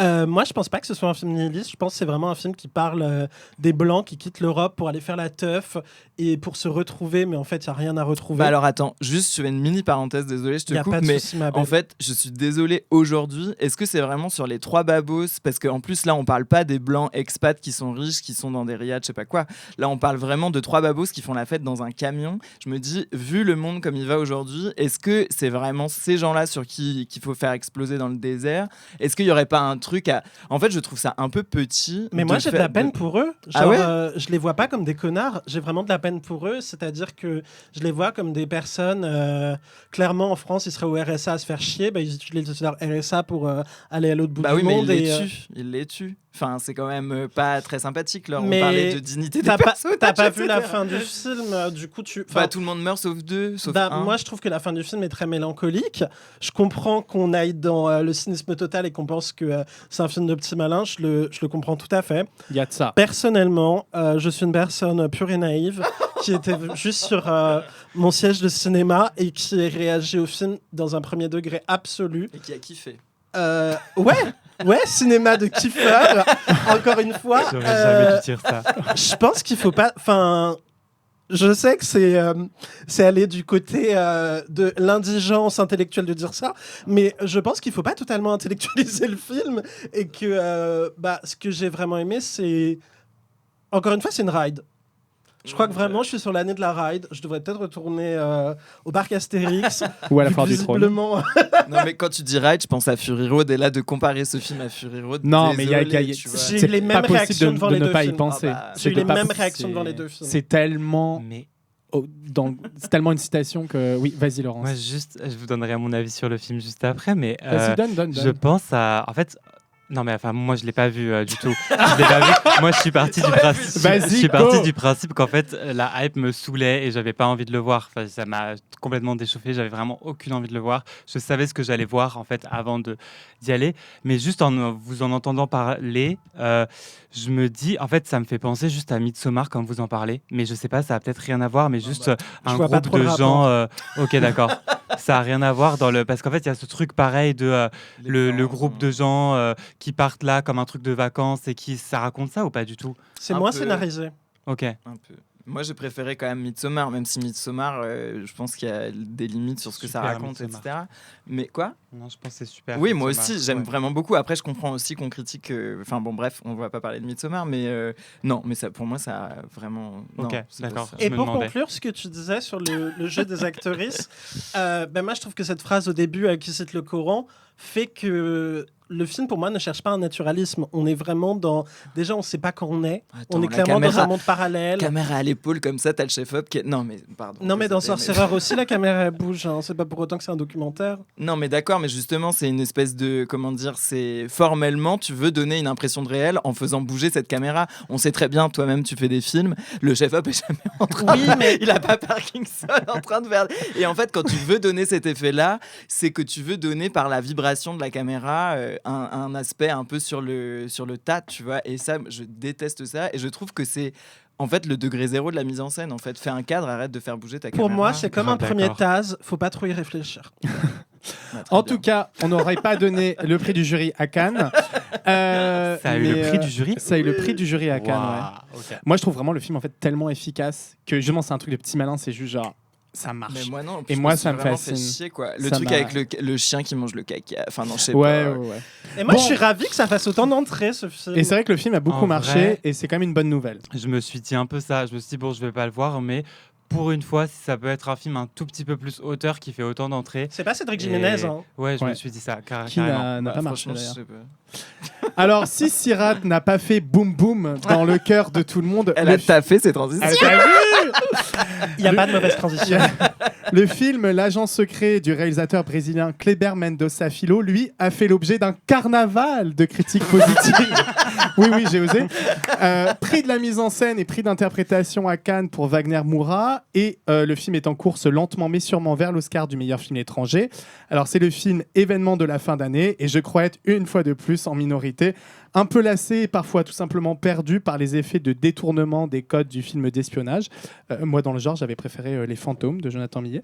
Moi, je pense pas que ce soit un film nihiliste. Je pense que c'est vraiment un film qui parle des Blancs qui quittent l'Europe pour aller faire la teuf et pour se retrouver, mais en fait, il n'y a rien à retrouver. Bah alors attends, juste je fais une mini parenthèse, désolé, je te Y a coupe, pas de mais souci, ma belle. en fait, je suis désolé aujourd'hui. Est-ce que c'est vraiment sur les 3 babos? Parce qu'en plus, là, on parle pas des Blancs expats qui sont riches, qui sont dans des riads, je sais pas quoi. Là, on parle vraiment de 3 babos qui font la fête dans un camion. Je me dis, vu le monde comme il va aujourd'hui, est-ce que c'est vraiment ces gens-là sur qu'il faut faire exploser dans le désert? Est-ce qu'il y aurait pas un truc à... En fait, je trouve ça un peu petit. Mais moi, j'ai de la peine pour eux. Genre, Ah ouais je les vois pas comme des connards. J'ai vraiment de la peine pour eux. C'est-à-dire que je les vois comme des personnes. Clairement, en France, ils seraient au RSA à se faire chier. Bah, ils utilisent leur RSA pour aller à l'autre bout du oui, monde. Mais ils les tuent. Enfin, c'est quand même pas très sympathique. Là. On Mais parlait de dignité des t'as personnages. pas vu etc. la fin du film. Du coup, Tout le monde meurt sauf 2, sauf un. Moi, je trouve que la fin du film est très mélancolique. Je comprends qu'on aille dans le cynisme total et qu'on pense que c'est un film de petits malins. Je le comprends tout à fait. Il y a de ça. Personnellement, je suis une personne pure et naïve qui était juste sur mon siège de cinéma et qui a réagi au film dans un premier degré absolu. Et qui a kiffé. Ouais, cinéma de kiffeur. Encore une fois. J'aurais jamais dû dire ça. Je pense qu'il faut pas. Enfin, je sais que c'est aller du côté de l'indigence intellectuelle de dire ça, mais je pense qu'il faut pas totalement intellectualiser le film et que ce que j'ai vraiment aimé, c'est encore une fois, c'est une ride. Je crois que vraiment, je suis sur l'année de la ride. Je devrais peut-être retourner au parc Astérix. Ou à la Foire du Trône. Visiblement. Non, mais quand tu dis ride, je pense à Fury Road. Et là, de comparer ce film à Fury Road. Non, mais il y a tu vois. J'ai eu c'est les mêmes pas possible réactions devant de les ne deux pas y films. penser. Ah bah, J'ai eu les pas mêmes possible. réactions devant les deux films. C'est tellement Mais c'est tellement une citation que oui, vas-y Laurence. moi, je vous donnerai mon avis sur le film juste après, mais Vas-y, donne. je pense à... En fait... Non mais enfin moi je l'ai pas vu du tout. Je l'ai pas vu. Moi je suis parti du principe. Vas-y, Je suis go. parti du principe qu'en fait la hype me saoulait et j'avais pas envie de le voir. Enfin, ça m'a complètement déchauffé. J'avais vraiment aucune envie de le voir. Je savais ce que j'allais voir en fait avant d'y aller. Mais juste en vous en entendant parler, je me dis en fait ça me fait penser juste à Midsommar quand vous en parlez. Mais je sais pas, ça a peut-être rien à voir. Mais juste un vois pas groupe trop le de gens. Ok d'accord. Ça a rien à voir parce qu'en fait il y a ce truc pareil de le groupe de gens qui partent là comme un truc de vacances et ça raconte ça ou pas du tout? C'est Un moins peu. scénarisé. Ok. Un peu. Moi, j'ai préféré quand même Midsommar, même si Midsommar, je pense qu'il y a des limites sur ce que ça Super, raconte, Midsommar. etc. Mais quoi? Non, je pense que c'est super. Oui, moi Midsommar. aussi, j'aime Ouais. vraiment beaucoup. Après, je comprends aussi qu'on critique. Enfin bon, bref, on va pas parler de Midsommar, mais non, mais ça, pour moi, ça a vraiment. Non, Ok, c'est pas d'accord. ça. Et me pour demandais. conclure, ce que tu disais sur le jeu des actrices, moi je trouve que cette phrase au début qui cite le Coran fait que le film pour moi ne cherche pas un naturalisme. On est vraiment dans... Déjà on ne sait pas quand on est. Attends, On est la clairement dans caméra- un monde parallèle. Caméra à l'épaule comme ça, t'as le chef-op qui est... Non, mais pardon. Non mais dans désolé, Sorcerer aussi la caméra elle bouge. Hein. C'est pas pour autant que c'est un documentaire. Non, mais d'accord, mais justement, c'est une espèce de... Comment dire? C'est formellement, tu veux donner une impression de réel en faisant bouger cette caméra. On sait très bien, toi-même, tu fais des films. Le chef-op est jamais en train... Oui, mais- Il a pas Parkinson en train de faire... Et en fait, quand tu veux donner cet effet-là, c'est que tu veux donner par la vibration de la caméra un aspect un peu sur le tas, tu vois. Et ça, je déteste ça. Et je trouve que c'est... En fait, le degré zéro de la mise en scène, en fait, fais un cadre, arrête de faire bouger ta caméra. Pour moi c'est comme un D'accord. premier Taz. Faut pas trop y réfléchir. Bah, très En bien. tout cas, on n'aurait pas donné le prix du jury à Cannes. Ça a eu le prix du jury. Ça a eu le prix du jury à Cannes. Ouais. Waouh, ok. Moi, je trouve vraiment le film en fait tellement efficace que justement c'est un truc de petit malin, c'est juste genre ça marche. Mais moi non. en plus, Et je moi, me suis ça me vraiment fascine. fait chier, quoi. Le Ça truc m'a- avec le chien qui mange le caca. Enfin non, je sais Ouais, pas. ouais, ouais. Et moi Bon. je suis ravi que ça fasse autant d'entrées ce film. Et c'est vrai que le film a beaucoup En marché vrai- et c'est quand même une bonne nouvelle. Je me suis dit un peu ça. Je me suis dit, bon, je vais pas le voir, mais pour une fois, si ça peut être un film un tout petit peu plus auteur qui fait autant d'entrées. C'est pas Cédric Et- Jiménez. Hein. Ouais, je Ouais. me suis dit ça, Qui carrément. n'a Bah, pas marché franchement, je d'ailleurs. sais pas. Alors, si Sirat n'a pas fait boum boum dans le cœur de tout le monde, Elle a taffé ses transitions. Il n'y a pas de mauvaise transition. le film L'agent secret du réalisateur brésilien Kleber Mendonça Filho, lui, a fait l'objet d'un carnaval de critiques positives. Oui, j'ai osé. Prix de la mise en scène et prix d'interprétation à Cannes pour Wagner Moura. Et le film est en course lentement mais sûrement vers l'Oscar du meilleur film étranger. Alors, c'est le film événement de la fin d'année et je crois être une fois de plus en minorité, un peu lassé et parfois tout simplement perdu par les effets de détournement des codes du film d'espionnage. Moi, dans le genre, j'avais préféré Les Fantômes de Jonathan Millet.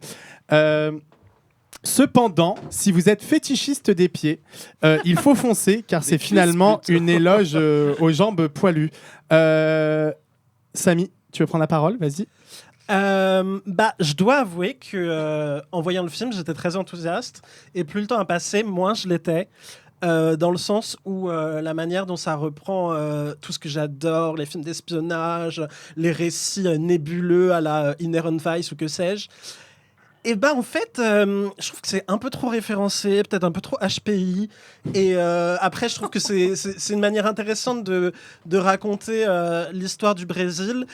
Cependant, si vous êtes fétichiste des pieds, il faut foncer car c'est finalement une éloge aux jambes poilues. Samy, tu veux prendre la parole? Vas-y. Je dois avouer que en voyant le film, j'étais très enthousiaste et plus le temps a passé, moins je l'étais. Dans le sens où la manière dont ça reprend tout ce que j'adore, les films d'espionnage, les récits nébuleux à la Inherent Vice ou que sais-je. Et en fait, je trouve que c'est un peu trop référencé, peut-être un peu trop HPI. Et après, je trouve que c'est une manière intéressante de raconter l'histoire du Brésil.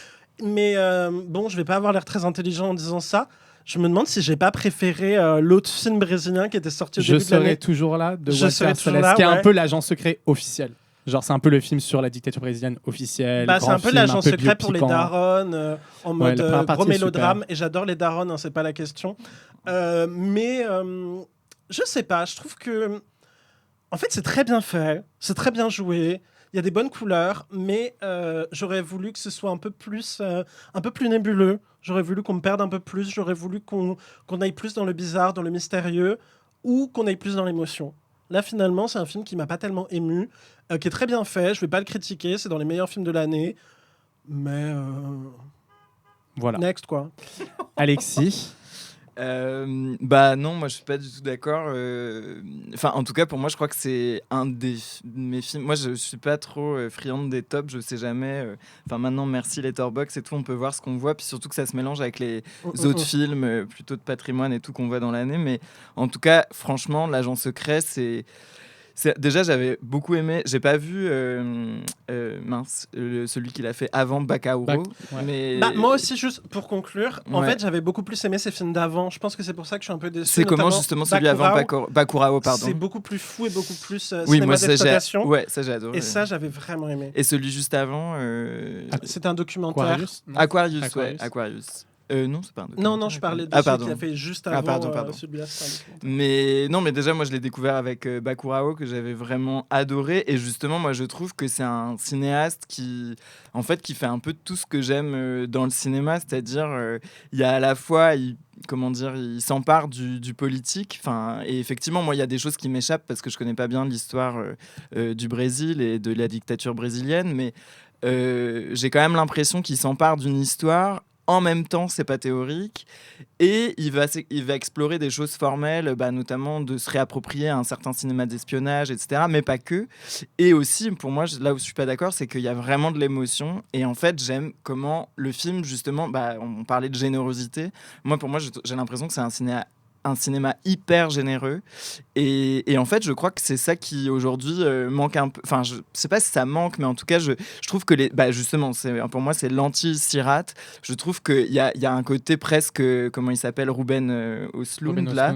Mais je vais pas avoir l'air très intelligent en disant ça. Je me demande si j'ai pas préféré l'autre film brésilien qui était sorti au début de l'année. Je serai toujours là de Je serai Walter toujours Salles, là, qui est un ouais. peu l'agent secret officiel. Genre, c'est un peu le film sur la dictature brésilienne officielle. C'est un peu l'agent secret pour les darons, en mode la première gros partie est mélodrame. super. Et j'adore les darons, hein, c'est pas la question. Mais je sais pas, je trouve que. En fait, c'est très bien fait, c'est très bien joué. Il y a des bonnes couleurs, mais j'aurais voulu que ce soit un peu plus nébuleux. J'aurais voulu qu'on me perde un peu plus. J'aurais voulu qu'on aille plus dans le bizarre, dans le mystérieux, ou qu'on aille plus dans l'émotion. Là, finalement, c'est un film qui m'a pas tellement ému, qui est très bien fait. Je vais pas le critiquer. C'est dans les meilleurs films de l'année. Mais Voilà. next, quoi. Alexis. Non, moi je suis pas du tout d'accord. Enfin, en tout cas, pour moi, je crois que c'est un de mes films. Moi, je suis pas trop friande des tops, je sais jamais. Enfin, maintenant, merci Letterboxd et tout, on peut voir ce qu'on voit, puis surtout que ça se mélange avec les autres films plutôt de patrimoine et tout qu'on voit dans l'année. Mais en tout cas, franchement, L'agent secret, déjà, j'avais beaucoup aimé. J'ai pas vu celui qu'il a fait avant Bacurau. Mais moi aussi, juste pour conclure, en Ouais. fait, j'avais beaucoup plus aimé ces films d'avant. Je pense que c'est pour ça que je suis un peu déçu. c'est comment notamment justement celui avant Bacurau, pardon. C'est beaucoup plus fou et beaucoup plus Oui, cinéma moi ça d'exploitation. j'ai adoré. Et ça, j'avais vraiment aimé. Et celui juste avant, C'était un documentaire. Aquarius. Non, c'est pas un documentaire. Non, je parlais de Ah, celui pardon. qu'il a fait juste avant pardon. celui-là. C'est un documentaire. Mais déjà, moi, je l'ai découvert avec Bacurau, que j'avais vraiment adoré. Et justement, moi, je trouve que c'est un cinéaste qui fait un peu tout ce que j'aime dans le cinéma. C'est-à-dire, il y a à la fois... il s'empare du politique. Et effectivement, moi, il y a des choses qui m'échappent parce que je connais pas bien l'histoire du Brésil et de la dictature brésilienne. Mais j'ai quand même l'impression qu'il s'empare d'une histoire. En même temps, c'est pas théorique. Et il va explorer des choses formelles, notamment de se réapproprier un certain cinéma d'espionnage, etc. Mais pas que. Et aussi, pour moi, là où je suis pas d'accord, c'est qu'il y a vraiment de l'émotion. Et en fait, j'aime comment le film, justement, on parlait de générosité. Moi, pour moi, j'ai l'impression que c'est un cinéma hyper généreux et en fait je crois que c'est ça qui aujourd'hui manque un peu, enfin je sais pas si ça manque, mais en tout cas je trouve que justement pour moi c'est l'anti-Sirat. Je trouve qu'il y a un côté presque comment il s'appelle, Ruben Östlund là,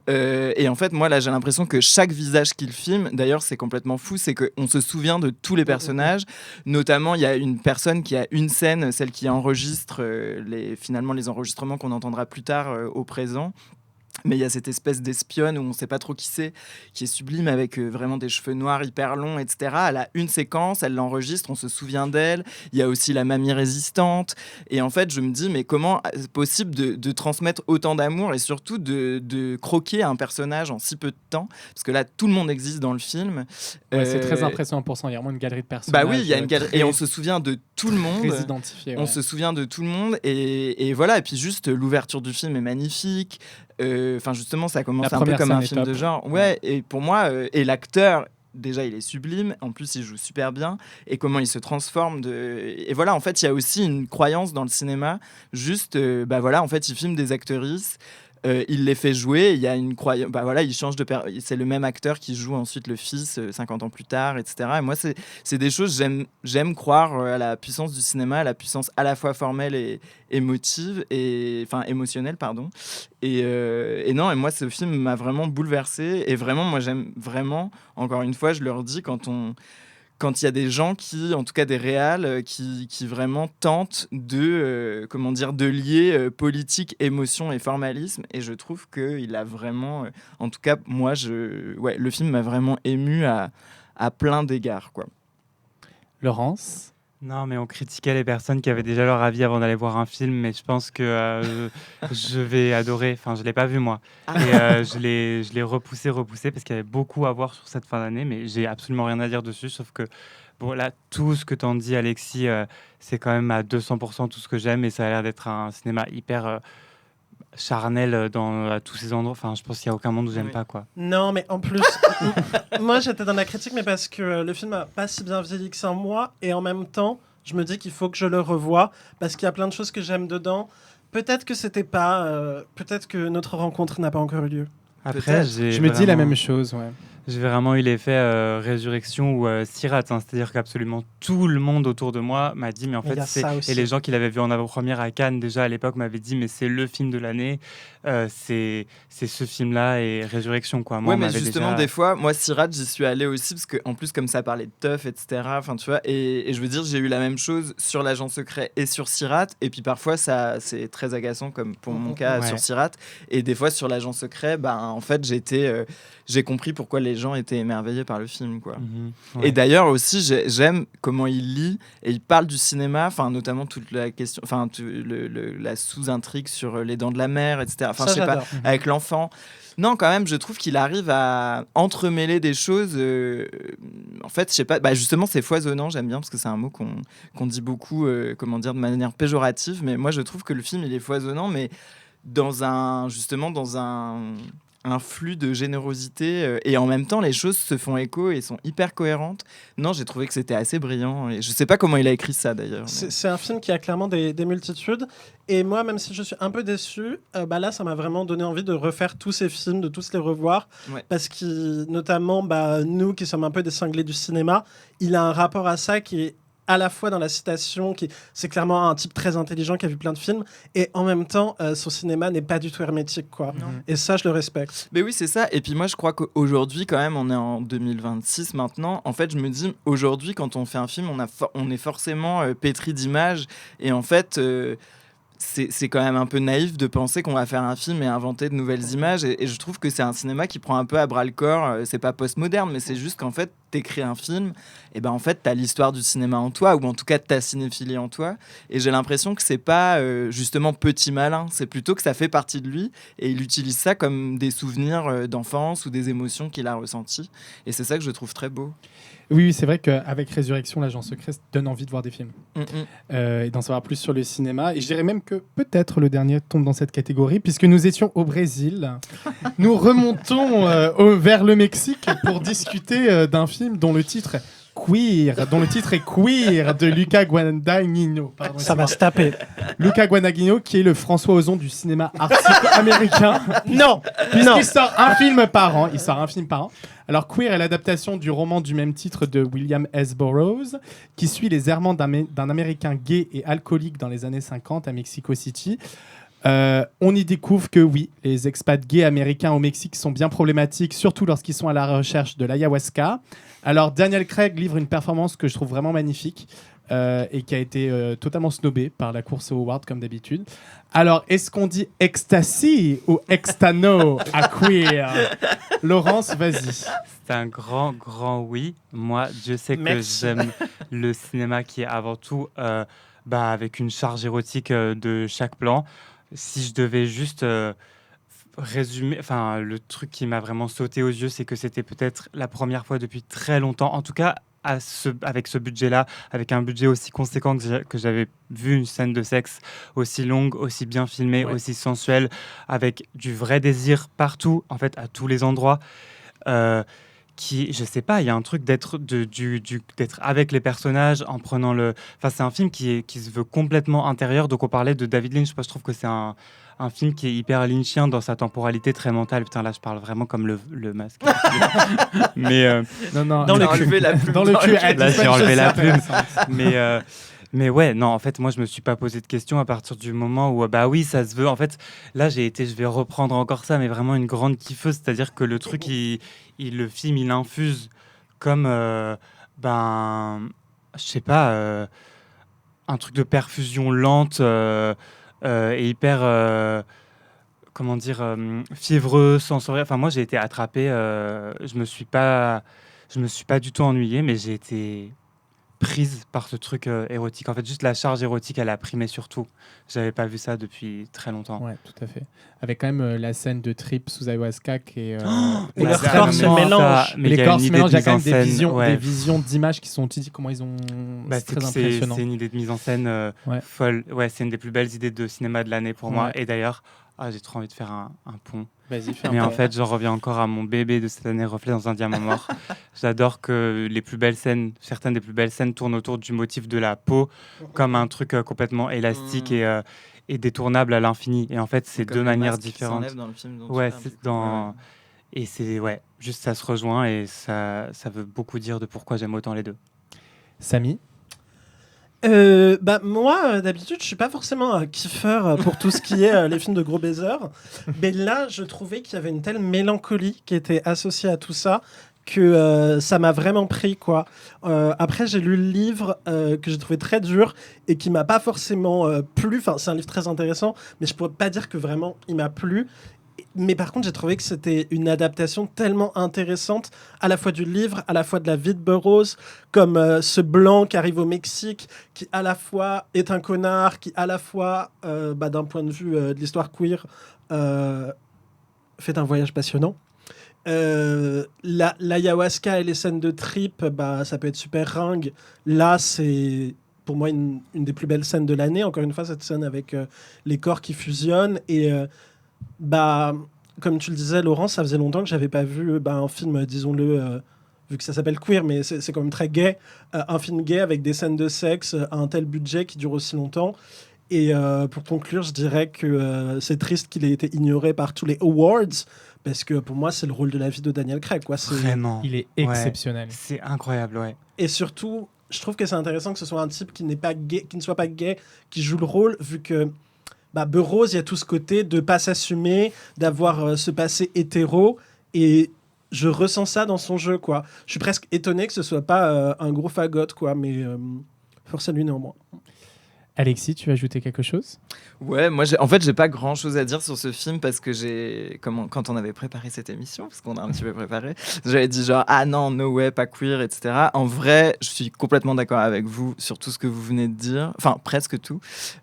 et en fait moi là j'ai l'impression que chaque visage qu'il filme, d'ailleurs c'est complètement fou, c'est qu'on se souvient de tous les personnages, notamment il y a une personne qui a une scène, celle qui enregistre finalement les enregistrements qu'on entendra plus tard au présent. Mais il y a cette espèce d'espionne où on ne sait pas trop qui c'est, qui est sublime avec vraiment des cheveux noirs hyper longs, etc. Elle a une séquence, elle l'enregistre, on se souvient d'elle. Il y a aussi la mamie résistante. Et en fait, je me dis, mais comment est-ce possible de transmettre autant d'amour et surtout de croquer un personnage en si peu de temps? Parce que là, tout le monde existe dans le film. C'est très impressionnant pour ça. Il y a vraiment une galerie de personnages. Bah oui, il y a une galerie. Et on se souvient de tout le monde. Très identifié. On se souvient de tout le monde. Et voilà. Et puis juste, l'ouverture du film est magnifique. Justement, ça commence un peu comme un film de genre. Ouais, et pour moi, et l'acteur, déjà, il est sublime. En plus, il joue super bien. Et comment il se transforme. Et voilà, en fait, il y a aussi une croyance dans le cinéma. Juste, en fait, il filme des actrices. il les fait jouer. Il y a une croyance. Voilà, il change c'est le même acteur qui joue ensuite le fils 50 ans plus tard, etc. Et moi, c'est des choses. J'aime croire à la puissance du cinéma, à la puissance à la fois formelle et émotionnelle, pardon. Et non, et moi, ce film m'a vraiment bouleversé. Et vraiment, moi, j'aime vraiment. Encore une fois, je leur dis quand il y a des gens qui, en tout cas des réals, qui vraiment tentent de lier politique, émotion et formalisme. Et je trouve qu'il a vraiment, en tout cas, moi, le film m'a vraiment ému à plein d'égards, quoi. Laurence? Non, mais on critiquait les personnes qui avaient déjà leur avis avant d'aller voir un film, mais je pense que je vais adorer. Enfin, je l'ai pas vu moi, et je l'ai repoussé parce qu'il y avait beaucoup à voir sur cette fin d'année, mais j'ai absolument rien à dire dessus, sauf que bon, là, tout ce que t'en dis, Alexis, c'est quand même à 200% tout ce que j'aime, et ça a l'air d'être un cinéma hyper charnel à tous ces endroits. Enfin, je pense qu'il y a aucun monde où j'aime pas, quoi. Non, mais en plus, moi j'étais dans la critique, mais parce que le film a pas si bien vieilli que ça, moi, et en même temps, je me dis qu'il faut que je le revoie parce qu'il y a plein de choses que j'aime dedans. Peut-être que notre rencontre n'a pas encore eu lieu. Après, je me dis la même chose, ouais. J'ai vraiment eu l'effet Résurrection ou Sirat, c'est-à-dire qu'absolument tout le monde autour de moi m'a dit, mais en fait, et les gens qui l'avaient vu en avant-première à Cannes déjà à l'époque m'avaient dit, mais c'est le film de l'année, c'est ce film-là et Résurrection, quoi. Moi, mais justement, des fois, moi, Sirat, j'y suis allé aussi parce que, en plus, comme ça parlait de teuf, etc. Enfin, tu vois, et je veux dire, j'ai eu la même chose sur l'Agent secret et sur Sirat, et puis parfois, ça, c'est très agaçant, comme pour mon cas sur Sirat, et des fois sur l'Agent secret, en fait, j'ai compris pourquoi les gens étaient émerveillés par le film, quoi. Et d'ailleurs aussi, j'aime comment il lit et il parle du cinéma, enfin notamment toute la question, enfin la sous-intrigue sur les Dents de la Mer, etc. Enfin, je sais pas, avec l'enfant. Non, quand même, je trouve qu'il arrive à entremêler des choses. En fait, je sais pas. Justement, c'est foisonnant. J'aime bien parce que c'est un mot qu'on dit beaucoup, de manière péjorative. Mais moi, je trouve que le film, il est foisonnant, mais dans un flux de générosité et en même temps les choses se font écho et sont hyper cohérentes. Non, j'ai trouvé que c'était assez brillant et je sais pas comment il a écrit ça d'ailleurs. C'est un film qui a clairement des multitudes et moi, même si je suis un peu déçu, là ça m'a vraiment donné envie de refaire tous ces films, de tous les revoir, parce que notamment nous qui sommes un peu des cinglés du cinéma, il a un rapport à ça qui est à la fois dans la citation, c'est clairement un type très intelligent qui a vu plein de films, et en même temps, son cinéma n'est pas du tout hermétique, quoi. Et ça, je le respecte. Mais oui, c'est ça. Et puis moi, je crois qu'aujourd'hui, quand même, on est en 2026 maintenant. En fait, je me dis, aujourd'hui, quand on fait un film, on est forcément pétri d'images. Et en fait... c'est quand même un peu naïf de penser qu'on va faire un film et inventer de nouvelles images et je trouve que c'est un cinéma qui prend un peu à bras le corps. C'est pas postmoderne, mais c'est juste qu'en fait t'écris un film et en fait t'as l'histoire du cinéma en toi, ou en tout cas ta cinéphilie en toi, et j'ai l'impression que c'est pas justement petit malin, c'est plutôt que ça fait partie de lui et il utilise ça comme des souvenirs d'enfance ou des émotions qu'il a ressenties, et c'est ça que je trouve très beau. Oui, c'est vrai qu'avec Résurrection, l'Agent secret donne envie de voir des films et d'en savoir plus sur le cinéma. Et je dirais même que peut-être le dernier tombe dans cette catégorie, puisque nous étions au Brésil. Nous remontons vers le Mexique pour discuter d'un film dont le titre est Queer de Luca Guadagnino. Pardon, ça va se taper. Luca Guadagnino, qui est le François Ozon du cinéma artistique américain. Non. Puisqu'il sort un film par an. Alors, Queer est l'adaptation du roman du même titre de William S. Burroughs, qui suit les errements d'un Américain gay et alcoolique dans les années 50 à Mexico City. On y découvre que oui, les expats gays américains au Mexique sont bien problématiques, surtout lorsqu'ils sont à la recherche de l'ayahuasca. Alors, Daniel Craig livre une performance que je trouve vraiment magnifique et qui a été totalement snobée par la course aux awards, comme d'habitude. Alors, est-ce qu'on dit ecstasy ou extano à Queer? Laurence, vas-y. C'est un grand oui. Moi, Dieu sait que j'aime le cinéma qui est avant tout avec une charge érotique de chaque plan. Si je devais juste résumer, le truc qui m'a vraiment sauté aux yeux, c'est que c'était peut-être la première fois depuis très longtemps, en tout cas avec ce budget-là, avec un budget aussi conséquent que j'avais vu une scène de sexe aussi longue, aussi bien filmée, aussi sensuelle, avec du vrai désir partout, en fait, à tous les endroits, je sais pas, il y a un truc d'être avec les personnages en prenant enfin c'est un film qui se veut complètement intérieur. Donc on parlait de David Lynch, je trouve que c'est un film qui est hyper lynchien dans sa temporalité très mentale. Putain, là je parle vraiment comme le masque. Mais Non, Dans le cul. dans le cul. là j'ai enlevé la plume. Mais ouais, non, en fait, moi, je me suis pas posé de questions à partir du moment où, bah oui, ça se veut. En fait, là, je vais reprendre encore ça, mais vraiment une grande kiffeuse. C'est-à-dire que le truc, le film, il infuse comme, je sais pas, un truc de perfusion lente et hyper, comment dire, fiévreux, sensoriel. Enfin, moi, j'ai été attrapé. Je me suis pas du tout ennuyé, mais j'ai été prise par ce truc érotique. En fait, juste la charge érotique, elle a primé sur tout. J'avais pas vu ça depuis très longtemps. Ouais, tout à fait. Avec quand même la scène de trip sous ayahuasca qui est... Et leur corps se mélange. Mais les corps se mélangent, il y a quand même des scène, visions d'images qui sont utilisées, comment ils ont... Bah, c'est très impressionnant. c'est une idée de mise en scène folle. Ouais, c'est une des plus belles idées de cinéma de l'année pour moi. Et d'ailleurs, j'ai trop envie de faire un pont. Vas-y, fais un Mais pont. en fait, j'en reviens encore à mon bébé de cette année, Reflet dans un diamant mort. J'adore que certaines des plus belles scènes tournent autour du motif de la peau, comme un truc complètement élastique et détournable à l'infini. Et en fait, c'est deux manières différentes. Dans le film, Ouais, et c'est juste ça se rejoint et ça veut beaucoup dire de pourquoi j'aime autant les deux. Samy? Moi, d'habitude, je suis pas forcément un kiffeur pour tout ce qui est les films de gros baisers. Mais là, je trouvais qu'il y avait une telle mélancolie qui était associée à tout ça que ça m'a vraiment pris, quoi. Après, j'ai lu le livre que j'ai trouvé très dur et qui m'a pas forcément plu. Enfin, c'est un livre très intéressant, mais je pourrais pas dire que vraiment il m'a plu. Mais par contre, j'ai trouvé que c'était une adaptation tellement intéressante, à la fois du livre, à la fois de la vie de Burroughs, comme ce blanc qui arrive au Mexique, qui à la fois est un connard, qui à la fois, d'un point de vue de l'histoire queer, fait un voyage passionnant. L'ayahuasca et les scènes de trip, ça peut être super ringue. Là, c'est pour moi une des plus belles scènes de l'année. Encore une fois, cette scène avec les corps qui fusionnent et... comme tu le disais, Laurent, ça faisait longtemps que j'avais pas vu un film, disons-le, vu que ça s'appelle queer, mais c'est quand même très gay, un film gay avec des scènes de sexe à un tel budget qui dure aussi longtemps. Et pour conclure, je dirais que c'est triste qu'il ait été ignoré par tous les awards, parce que pour moi, c'est le rôle de la vie de Daniel Craig, quoi. Vraiment. Il est exceptionnel. C'est incroyable, ouais. Et surtout, je trouve que c'est intéressant que ce soit un type qui n'est pas gay, qui ne soit pas gay, qui joue le rôle, vu que Burroughs, il y a tout ce côté de pas s'assumer, d'avoir ce passé hétéro, et je ressens ça dans son jeu, quoi. Je suis presque étonné que ce soit pas un gros fagot, quoi, mais force à lui néanmoins. Alexis, tu veux ajouter quelque chose? Ouais, moi, en fait, j'ai pas grand-chose à dire sur ce film parce que quand on avait préparé cette émission, parce qu'on a un petit peu préparé, j'avais dit genre, ah non, no way, pas queer, etc. En vrai, je suis complètement d'accord avec vous sur tout ce que vous venez de dire, enfin, presque tout.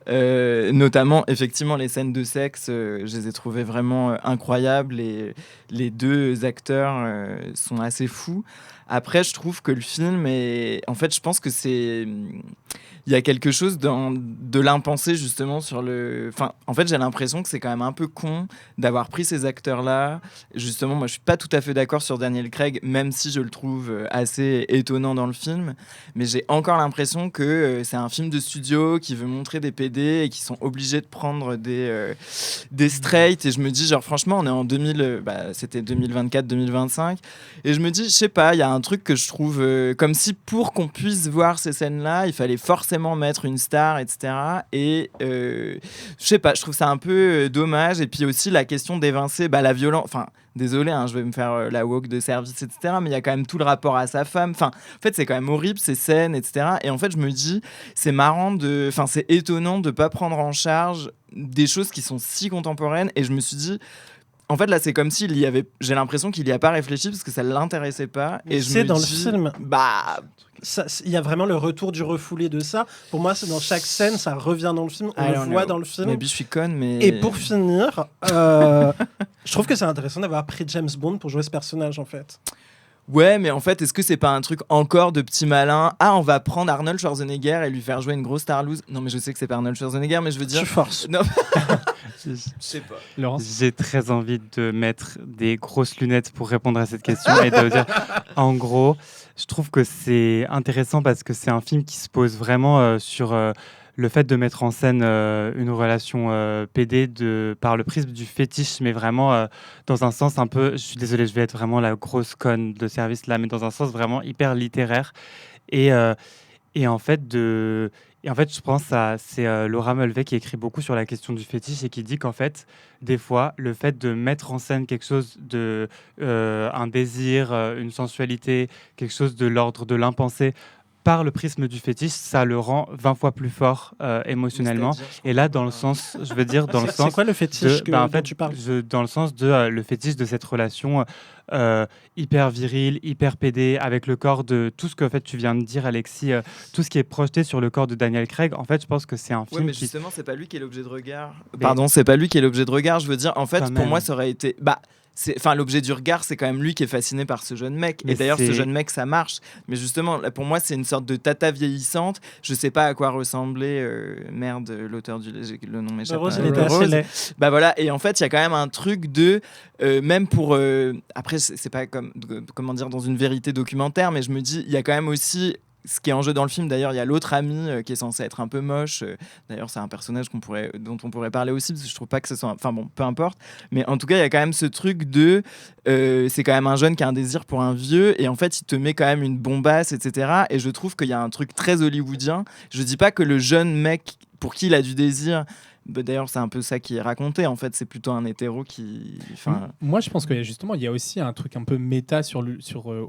Notamment, effectivement, les scènes de sexe, je les ai trouvées vraiment incroyables et les deux acteurs sont assez fous. Après, je trouve que le film est... En fait, je pense que c'est... Il y a quelque chose de l'impensé, justement, sur le... Enfin, en fait, j'ai l'impression que c'est quand même un peu con d'avoir pris ces acteurs-là. Justement, moi, je suis pas tout à fait d'accord sur Daniel Craig, même si je le trouve assez étonnant dans le film. Mais j'ai encore l'impression que c'est un film de studio qui veut montrer des PD et qui sont obligés de prendre des straights. Et je me dis, genre, franchement, on est en 2000... c'était 2024-2025. Et je me dis, je sais pas, il y a un truc que je trouve comme si pour qu'on puisse voir ces scènes-là, il fallait forcément mettre une star, etc. Et je sais pas, je trouve ça un peu dommage. Et puis aussi la question d'évincer la violence. Enfin, désolé, je vais me faire la woke de service, etc. Mais il y a quand même tout le rapport à sa femme. Enfin, en fait, c'est quand même horrible ces scènes, etc. Et en fait, je me dis, c'est marrant c'est étonnant de pas prendre en charge des choses qui sont si contemporaines. Et je me suis dit. En fait, là, c'est comme s'il y avait... J'ai l'impression qu'il n'y a pas réfléchi parce que ça ne l'intéressait pas. Et c'est dans le film. Il y a vraiment le retour du refoulé de ça. Pour moi, c'est dans chaque scène, ça revient dans le film. On le voit dans le film. Mais je suis conne, mais... Et pour finir, je trouve que c'est intéressant d'avoir pris James Bond pour jouer ce personnage, en fait. Ouais, mais en fait, est-ce que c'est pas un truc encore de petit malin ? Ah, on va prendre Arnold Schwarzenegger et lui faire jouer une grosse star loose. Non, mais je sais que c'est pas Arnold Schwarzenegger, mais je veux dire. Tu forces. Non. Je sais pas. Laurence. J'ai très envie de mettre des grosses lunettes pour répondre à cette question et de dire, en gros, je trouve que c'est intéressant parce que c'est un film qui se pose vraiment sur le fait de mettre en scène une relation PD par le prisme du fétiche, mais vraiment dans un sens un peu, je suis désolée, je vais être vraiment la grosse conne de service là, mais dans un sens vraiment hyper littéraire. Et en fait, je pense que c'est Laura Mulvey qui écrit beaucoup sur la question du fétiche et qui dit qu'en fait, des fois, le fait de mettre en scène quelque chose de un désir, une sensualité, quelque chose de l'ordre de l'impensé, par le prisme du fétiche, ça le rend 20 fois plus fort émotionnellement. Et là, dans le sens, je veux dire, dans le sens... C'est quoi le fétiche en dont fait, tu parles ? dans le sens de le fétiche de cette relation hyper virile, hyper pédée, avec le corps de tout ce que en fait, tu viens de dire, Alexis, tout ce qui est projeté sur le corps de Daniel Craig. En fait, je pense que c'est un film Ouais, mais qui... justement, c'est pas lui qui est l'objet de regard. Pardon, c'est pas lui qui est l'objet de regard. Je veux dire, en fait, Quand pour même. moi, ça aurait été... Enfin, l'objet du regard, c'est quand même lui qui est fasciné par ce jeune mec. Mais et d'ailleurs, c'est- ce jeune mec, ça marche. Mais justement, là, pour moi, c'est une sorte de tata vieillissante. Je sais pas à quoi ressemblait... merde, l'auteur du... Le nom m'échappe. Rose, pas. il était assez Rose. laid. Bah voilà, et en fait, il y a quand même un truc de... même pour... après, c'est pas comment dire, dans une vérité documentaire, mais je me dis, il y a quand même aussi... Ce qui est en jeu dans le film, d'ailleurs, il y a l'autre ami qui est censé être un peu moche. D'ailleurs, c'est un personnage dont on pourrait parler aussi, parce que je trouve pas que ce soit... Enfin bon, peu importe. Mais en tout cas, il y a quand même ce truc de... c'est quand même un jeune qui a un désir pour un vieux, et en fait, il te met quand même une bombasse, etc. Et je trouve qu'il y a un truc très hollywoodien. Je dis pas que le jeune mec pour qui il a du désir... D'ailleurs, c'est un peu ça qui est raconté. En fait, c'est plutôt un hétéro qui... Enfin, Moi, je pense qu'il y a justement, il y a aussi un truc un peu méta sur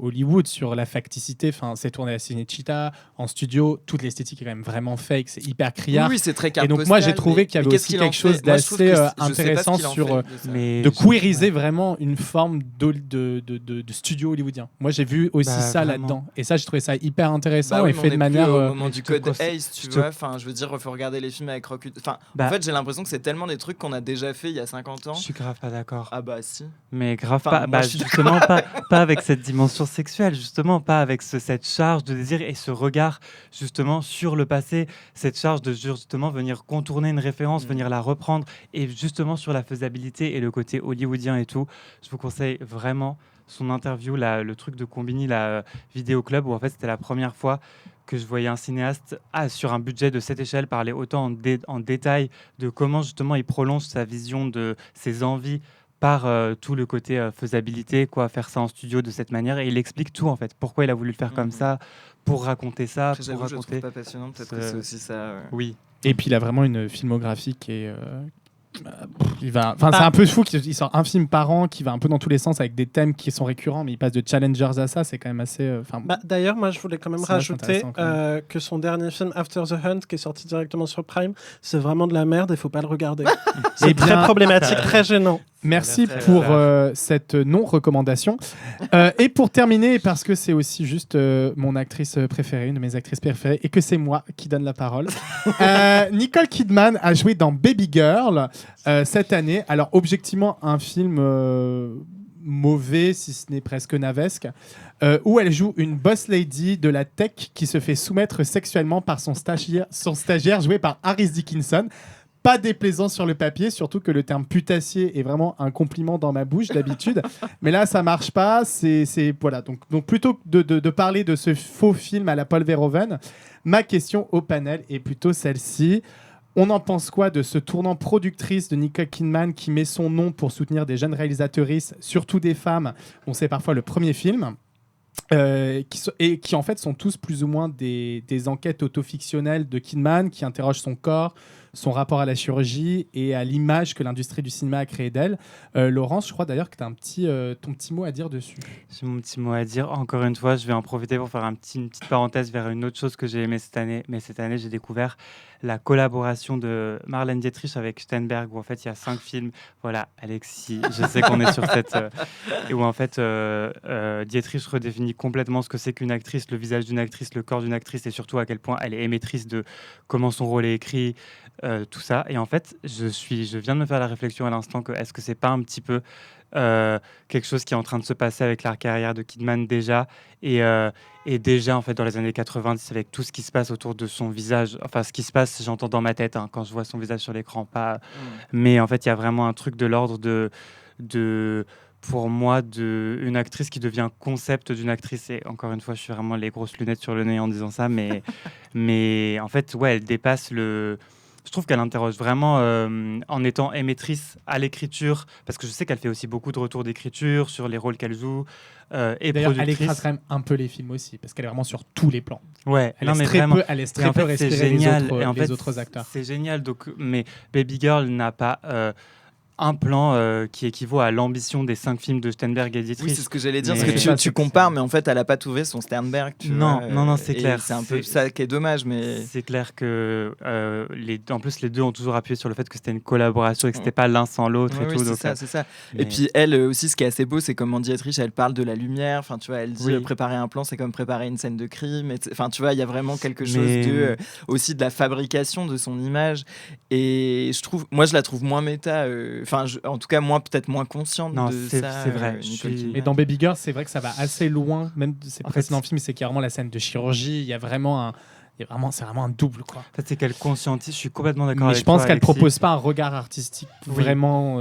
Hollywood, sur la facticité. Enfin, c'est tourné à Cinecittà, en studio, toute l'esthétique est quand même vraiment fake, c'est hyper criard. oui, c'est très Et carte donc moi, postale, j'ai trouvé mais- qu'il y mais avait qu'est-ce aussi qu'il en quelque chose fait ? Moi, je trouve d'assez que je sais pas intéressant ce qu'il en sur fait de ça. Mais de je- queeriser vraiment une forme de studio hollywoodien. Moi, j'ai vu aussi Bah, ça vraiment. là-dedans. Et ça, j'ai trouvé ça hyper intéressant Bah oui, et mais fait on de est manière... plus au euh, moment mais du je te code conseille- ACE, tu je te- vois. Enfin, je veux dire, il faut regarder les films avec recul. Enfin, Bah- en fait, j'ai l'impression que c'est tellement des trucs qu'on a déjà fait il y a 50 ans. Je suis grave pas d'accord. Ah bah si. Mais grave Enfin, pas, moi, bah, je suis justement pas avec cette dimension sexuelle, justement pas avec cette charge de désir et ce regard justement sur le passé, cette charge de justement venir contourner une référence, venir la reprendre et justement sur la faisabilité et le côté hollywoodien et tout. Je vous conseille vraiment son interview, le truc de Combini, la vidéo club où en fait c'était la première fois que je voyais un cinéaste sur un budget de cette échelle parler autant en détail de comment justement il prolonge sa vision de ses envies par tout le côté faisabilité, quoi, faire ça en studio de cette manière. Et il explique tout, en fait. Pourquoi il a voulu le faire comme ça, pour raconter ça, Après, pour j'avoue, je le raconter... trouve pas passionnant. Peut-être que ce- c'est aussi ça. Oui. Et puis, il a vraiment une filmographie qui est... c'est un peu fou qu'il sort un film par an qui va un peu dans tous les sens avec des thèmes qui sont récurrents, mais il passe de Challengers à ça, c'est quand même assez... D'ailleurs, moi, je voulais quand même C'est vachement rajouter intéressant, quand que son dernier film, After the Hunt, qui est sorti directement sur Prime, c'est vraiment de la merde et il faut pas le regarder. C'est Eh très bien, problématique, très gênant. Merci Très pour bizarre. cette non-recommandation. Et pour terminer, parce que c'est aussi juste mon actrice préférée, une de mes actrices préférées, et que c'est moi qui donne la parole, Nicole Kidman a joué dans Baby Girl cette année. Alors, objectivement, un film mauvais, si ce n'est presque navesque, où elle joue une boss lady de la tech qui se fait soumettre sexuellement par son stagiaire joué par Harris Dickinson. Pas déplaisant sur le papier, surtout que le terme putassier est vraiment un compliment dans ma bouche d'habitude. Mais là, ça marche pas. Voilà. Donc plutôt que de parler de ce faux film à la Paul Verhoeven, ma question au panel est plutôt celle-ci. On en pense quoi de ce tournant productrice de Nicole Kidman qui met son nom pour soutenir des jeunes réalisatrices, surtout des femmes, dont c'est parfois le premier film qui en fait sont tous plus ou moins des enquêtes autofictionnelles de Kidman qui interrogent son corps, son rapport à la chirurgie et à l'image que l'industrie du cinéma a créée d'elle. Laurence, je crois d'ailleurs que tu as ton petit mot à dire dessus. J'ai mon petit mot à dire. Encore une fois, je vais en profiter pour faire une petite parenthèse vers une autre chose que j'ai aimée cette année. Mais cette année, j'ai découvert la collaboration de Marlène Dietrich avec Steinberg, où en fait, il y a 5 films. Voilà, Alexis, je sais qu'on est sur cette... et où en fait, Dietrich redéfinit complètement ce que c'est qu'une actrice, le visage d'une actrice, le corps d'une actrice, et surtout à quel point elle est émettrice de comment son rôle est écrit, tout ça. Et en fait, je viens de me faire la réflexion à l'instant que est-ce que c'est pas un petit peu quelque chose qui est en train de se passer avec la carrière de Kidman déjà et déjà en fait dans les années 90 avec tout ce qui se passe autour de son visage, enfin ce qui se passe j'entends dans ma tête quand je vois son visage sur l'écran, pas mais en fait il y a vraiment un truc de l'ordre de pour moi une actrice qui devient concept d'une actrice, et encore une fois je suis vraiment les grosses lunettes sur le nez en disant ça, mais en fait ouais, elle dépasse je trouve qu'elle interroge vraiment en étant émettrice à l'écriture, parce que je sais qu'elle fait aussi beaucoup de retours d'écriture sur les rôles qu'elle joue, et D'ailleurs, elle productrice. écrase quand même un peu les films aussi, parce qu'elle est vraiment sur tous les plans. Ouais, Elle non, laisse mais très vraiment. peu, elle laisse Et très en peu fait, c'est respirer génial. les Et en fait, autres acteurs. C'est génial. Donc, mais Baby Girl n'a pas un plan qui équivaut à l'ambition des 5 films de Sternberg et Dietrich. Oui, c'est ce que j'allais dire, Mais- parce que tu compares, mais en fait, elle a pas trouvé son Sternberg. Non, vois, non, c'est et clair. C'est un peu ça qui est dommage, mais C'est clair que en plus les deux ont toujours appuyé sur le fait que c'était une collaboration et que c'était pas l'un sans l'autre et oui, tout. c'est Donc, ça, c'est ça. mais- Et puis elle aussi, ce qui est assez beau, c'est comment Dietrich, elle parle de la lumière. Enfin, tu vois, elle dit Oui. préparer un plan, c'est comme préparer une scène de crime. Enfin, tu vois, il y a vraiment quelque chose Mais- de aussi de la fabrication de son image. Et moi, je la trouve moins méta. Enfin, en tout cas, peut-être moins consciente Non, de c'est ça. vrai. Nicole Kidman. Mais dans Baby Girl, c'est vrai que ça va assez loin, même de ses En précédents fait, films, c'est carrément la scène de chirurgie. Il y a vraiment c'est vraiment un double, quoi. En fait, c'est qu'elle conscientise. Je suis complètement d'accord Mais avec je pense toi, qu'elle Alexis. propose pas un regard artistique Oui. vraiment.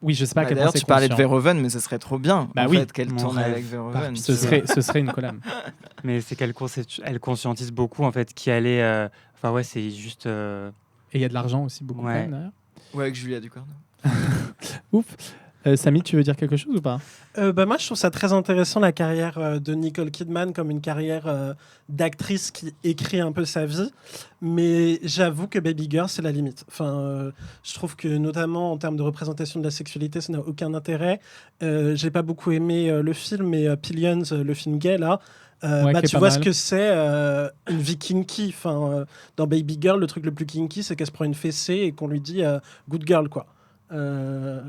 Oui, je sais pas à quel point D'ailleurs, c'est tu parlais de conscient. Verhoeven, mais ce serait trop bien Bah en oui. fait, qu'elle Mon tourne rêve. avec Verhoeven. Ce serait une collab. Mais c'est qu'elle elle conscientise beaucoup en fait qui elle est. Enfin ouais, c'est juste. Et il y a de l'argent aussi, beaucoup, Ouais. quand même, d'ailleurs. Ouais, avec Julia Ducournau. Ouf. Samy, tu veux dire quelque chose ou pas? Moi, je trouve ça très intéressant, la carrière de Nicole Kidman, comme une carrière d'actrice qui écrit un peu sa vie. Mais j'avoue que Baby Girl, c'est la limite. Enfin, je trouve que, notamment en termes de représentation de la sexualité, ça n'a aucun intérêt. J'ai pas beaucoup aimé le film, mais Pillions, le film gay, là. Qui est Tu pas vois mal. ce que c'est une vie kinky. Enfin, dans Baby Girl, le truc le plus kinky, c'est qu'elle se prend une fessée et qu'on lui dit good girl, quoi.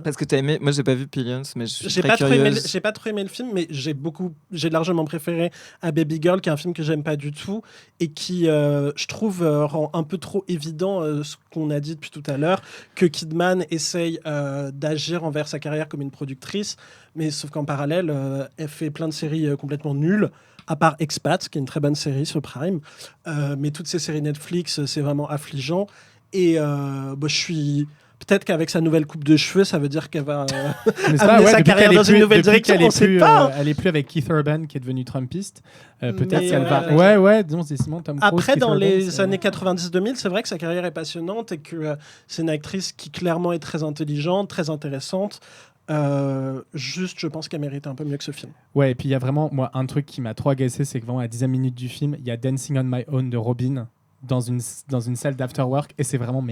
Parce que t'as aimé. Moi, j'ai pas vu Pillions, mais je suis J'ai très pas, trop aimé curieuse. j'ai pas trop aimé le film, mais j'ai largement préféré à Baby Girl, qui est un film que j'aime pas du tout et qui, je trouve, rend un peu trop évident ce qu'on a dit depuis tout à l'heure, que Kidman essaye d'agir envers sa carrière comme une productrice, mais sauf qu'en parallèle, elle fait plein de séries complètement nulles. À part Expat, qui est une très bonne série sur Prime, mais toutes ces séries Netflix, c'est vraiment affligeant. Et je suis. Peut-être qu'avec sa nouvelle coupe de cheveux, ça veut dire qu'elle va N'est-ce amener sa depuis carrière qu'elle est dans une plus- nouvelle depuis direction, qu'elle est on sait plus, pas. elle est plus avec Keith Urban, qui est devenu Trumpiste. Peut-être Mais, qu'elle va. ouais. Ouais, disons, c'est Simon Tom Cruise. Après, Keith dans Urban, les c'est- années 90-2000, c'est vrai que sa carrière est passionnante et que c'est une actrice qui clairement est très intelligente, très intéressante. Juste, je pense qu'elle méritait un peu mieux que ce film. Ouais, et puis il y a vraiment, moi, un truc qui m'a trop agacé, c'est que vraiment à 10e minute du film, il y a Dancing on My Own de Robin dans une salle d'afterwork, et c'est vraiment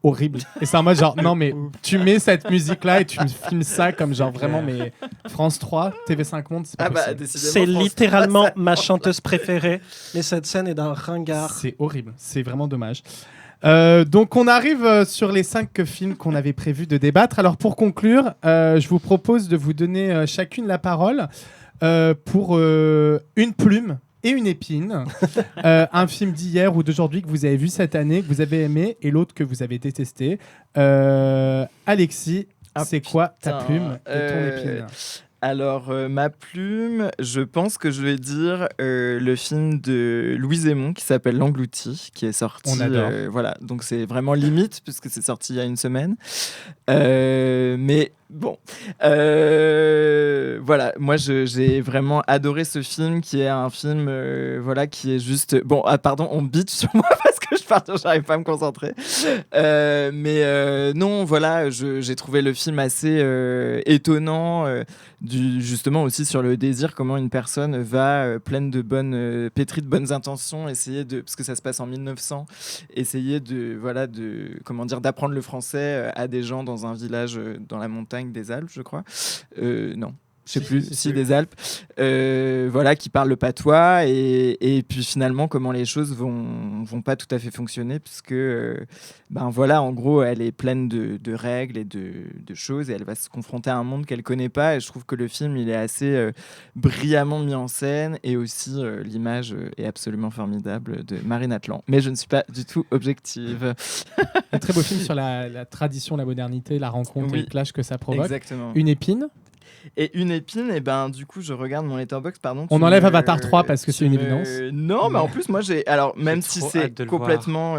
horrible. Et c'est en mode genre, non mais tu mets cette musique-là et tu me filmes ça comme genre vraiment, mais France 3, TV5 Monde, c'est pas possible. décidément, C'est France littéralement 3, ça- ma chanteuse préférée, mais cette scène est d'un ringard. C'est horrible, c'est vraiment dommage. Donc on arrive sur les 5 films qu'on avait prévu de débattre. Alors pour conclure, je vous propose de vous donner chacune la parole pour une plume et une épine. Un film d'hier ou d'aujourd'hui que vous avez vu cette année, que vous avez aimé, et l'autre que vous avez détesté. Alexis, Ah, c'est quoi ta putain, plume et ton épine? Alors, ma plume, je pense que je vais dire le film de Louise Aymon qui s'appelle L'Englouti, qui est sorti. On adore. Voilà, donc c'est vraiment limite puisque c'est sorti il y a une semaine. Mais bon, voilà, moi j'ai vraiment adoré ce film qui est un film voilà, qui est juste. Bon, pardon, on bitch sur moi parce que j'arrive pas à me concentrer. Mais non, voilà, j'ai trouvé le film assez étonnant. Justement aussi sur le désir, comment une personne va pleine de pétrie de bonnes intentions, essayer de, parce que ça se passe en 1900, essayer d'apprendre le français à des gens dans un village dans la montagne des Alpes, je crois. Non. je sais plus, si des Alpes, voilà, qui parle le patois et puis finalement comment les choses vont pas tout à fait fonctionner puisque ben voilà, en gros, elle est pleine de règles et de choses et elle va se confronter à un monde qu'elle connaît pas et je trouve que le film il est assez brillamment mis en scène et aussi l'image est absolument formidable de Marine Atlan. Mais je ne suis pas du tout objective. Un très beau film sur la tradition, la modernité, la rencontre et le clash que ça provoque. Exactement. Une épine. Et une épine, et ben du coup je regarde mon Letterboxd, pardon. On enlève Avatar 3 parce que c'est une évidence. Non, mais en plus moi j'ai, alors même si trop c'est hâte de le complètement,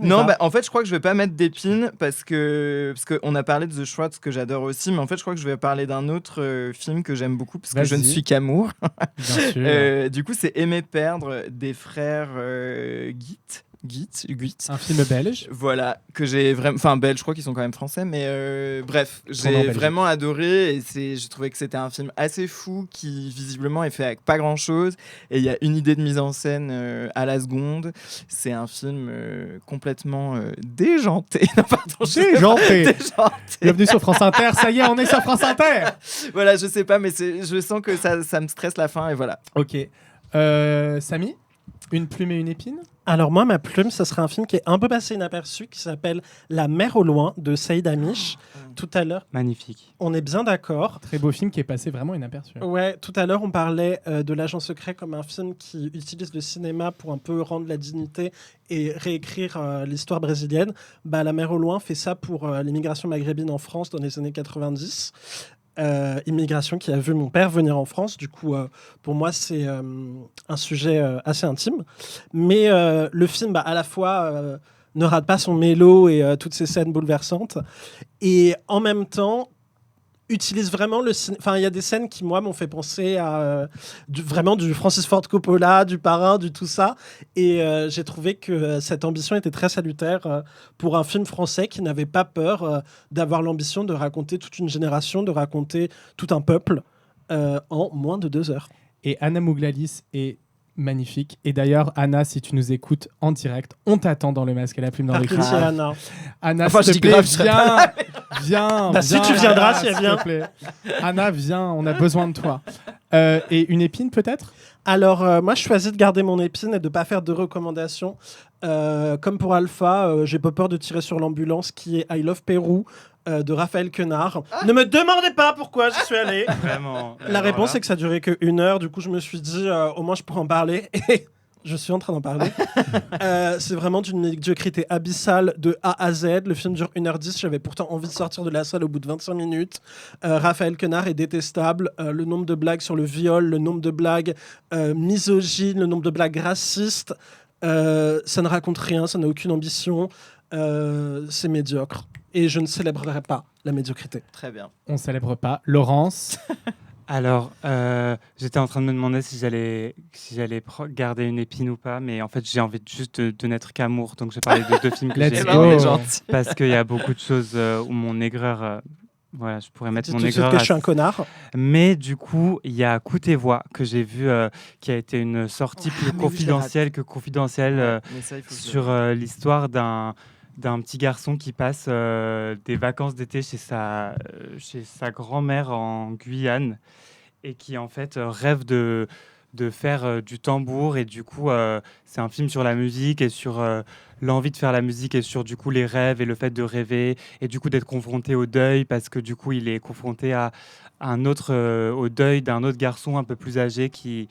non, bah, en fait je crois que je vais pas mettre d'épine parce que on a parlé de The Schwartz que j'adore aussi, mais en fait je crois que je vais parler d'un autre film que j'aime beaucoup parce que je ne suis qu'amour. Bien sûr. Du coup c'est Aimer perdre des frères Guit. Un film belge. Voilà, que j'ai vraiment... Enfin, belge, je crois qu'ils sont quand même français, mais bref, j'ai vraiment adoré et j'ai trouvé que c'était un film assez fou qui, visiblement, est fait avec pas grand-chose et il y a une idée de mise en scène à la seconde. C'est un film complètement déjanté. Non, pardon, Déjanté. Bienvenue sur France Inter, ça y est, on est sur France Inter. Voilà, je sais pas, mais je sens que ça me stresse la fin et voilà. Ok. Samy, une plume et une épine. Alors moi, ma plume, ce serait un film qui est un peu passé inaperçu, qui s'appelle La mer au loin de Saïd Amish. Tout à l'heure, Magnifique. on est bien d'accord. Très beau film qui est passé vraiment inaperçu. Ouais, tout à l'heure, on parlait de L'Agent secret comme un film qui utilise le cinéma pour un peu rendre la dignité et réécrire l'histoire brésilienne. Bah, La mer au loin fait ça pour l'immigration maghrébine en France dans les années 90. Immigration qui a vu mon père venir en France. Du coup, pour moi, c'est un sujet assez intime. Mais le film, à la fois, ne rate pas son mélo et toutes ces scènes bouleversantes. Et en même temps, utilise vraiment le cinéma. Enfin, il y a des scènes qui, moi, m'ont fait penser à vraiment du Francis Ford Coppola, du Parrain, du tout ça. Et j'ai trouvé que cette ambition était très salutaire pour un film français qui n'avait pas peur d'avoir l'ambition de raconter toute une génération, de raconter tout un peuple en moins de 2 heures. Et Anna Mouglalis est magnifique. Et d'ailleurs, Anna, si tu nous écoutes en direct, on t'attend dans Le Masque et la plume dans les Par pitié, Anna. Anna, Enfin, s'il je te dis plaît, grave, viens. Bah, si tu viendras, si elle s'il vient. te plaît. Anna, viens, on a besoin de toi. Et une épine, peut-être. Alors, moi, je choisis de garder mon épine et de ne pas faire de recommandations. Comme pour Alpha, j'ai pas peur de tirer sur l'ambulance qui est I Love Pérou de Raphaël Quenard. Ne me demandez pas pourquoi j'y suis allé. Vraiment. La réponse est que ça durait que 1 heure. Du coup, je me suis dit, au moins, je pourrais en parler. Et je suis en train d'en parler. C'est vraiment d'une médiocrité abyssale de A à Z. Le film dure 1h10. J'avais pourtant envie de sortir de la salle au bout de 25 minutes. Raphaël Quenard est détestable. Le nombre de blagues sur le viol, le nombre de blagues misogynes, le nombre de blagues racistes. Ça ne raconte rien, ça n'a aucune ambition. C'est médiocre. Et je ne célébrerai pas la médiocrité. Très bien. On célèbre pas. Laurence. Alors, j'étais en train de me demander si j'allais garder une épine ou pas, mais en fait, j'ai envie juste de n'être qu'amour. Donc, je vais parler de 2 films que Let's j'ai go. aimés, gentil. parce qu'il y a beaucoup de choses où mon aigreur... voilà, je pourrais mettre Dis mon tout de suite aigreur que à- je suis un connard. Mais du coup, il y a Coup tes voix que j'ai vu, qui a été une sortie plus mais oui, confidentielle que confidentielle Mais ça, il faut que je- sur l'histoire d'un petit garçon qui passe des vacances d'été chez sa grand-mère en Guyane et qui en fait rêve de faire du tambour et du coup c'est un film sur la musique et sur l'envie de faire la musique et sur du coup les rêves et le fait de rêver et du coup d'être confronté au deuil parce que du coup il est confronté à au deuil d'un autre garçon un peu plus âgé qui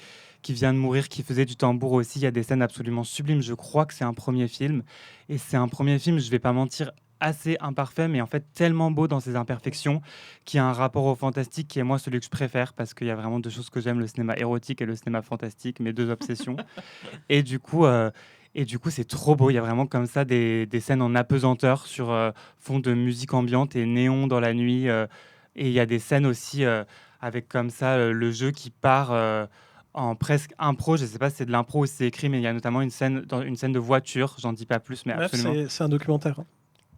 vient de mourir, qui faisait du tambour aussi. Il y a des scènes absolument sublimes. Je crois que c'est un premier film. Et c'est un premier film, je vais pas mentir, assez imparfait, mais en fait tellement beau dans ses imperfections, qui a un rapport au fantastique qui est moi celui que je préfère, parce qu'il y a vraiment 2 choses que j'aime, le cinéma érotique et le cinéma fantastique, mes 2 obsessions. Et du coup, c'est trop beau. Il y a vraiment comme ça des scènes en apesanteur sur fond de musique ambiante et néon dans la nuit. Et il y a des scènes aussi avec comme ça le jeu qui part en presque impro. Je ne sais pas si c'est de l'impro ou si c'est écrit, mais il y a notamment une scène de voiture. J'en dis pas plus, mais Bref, absolument. c'est un documentaire. Hein.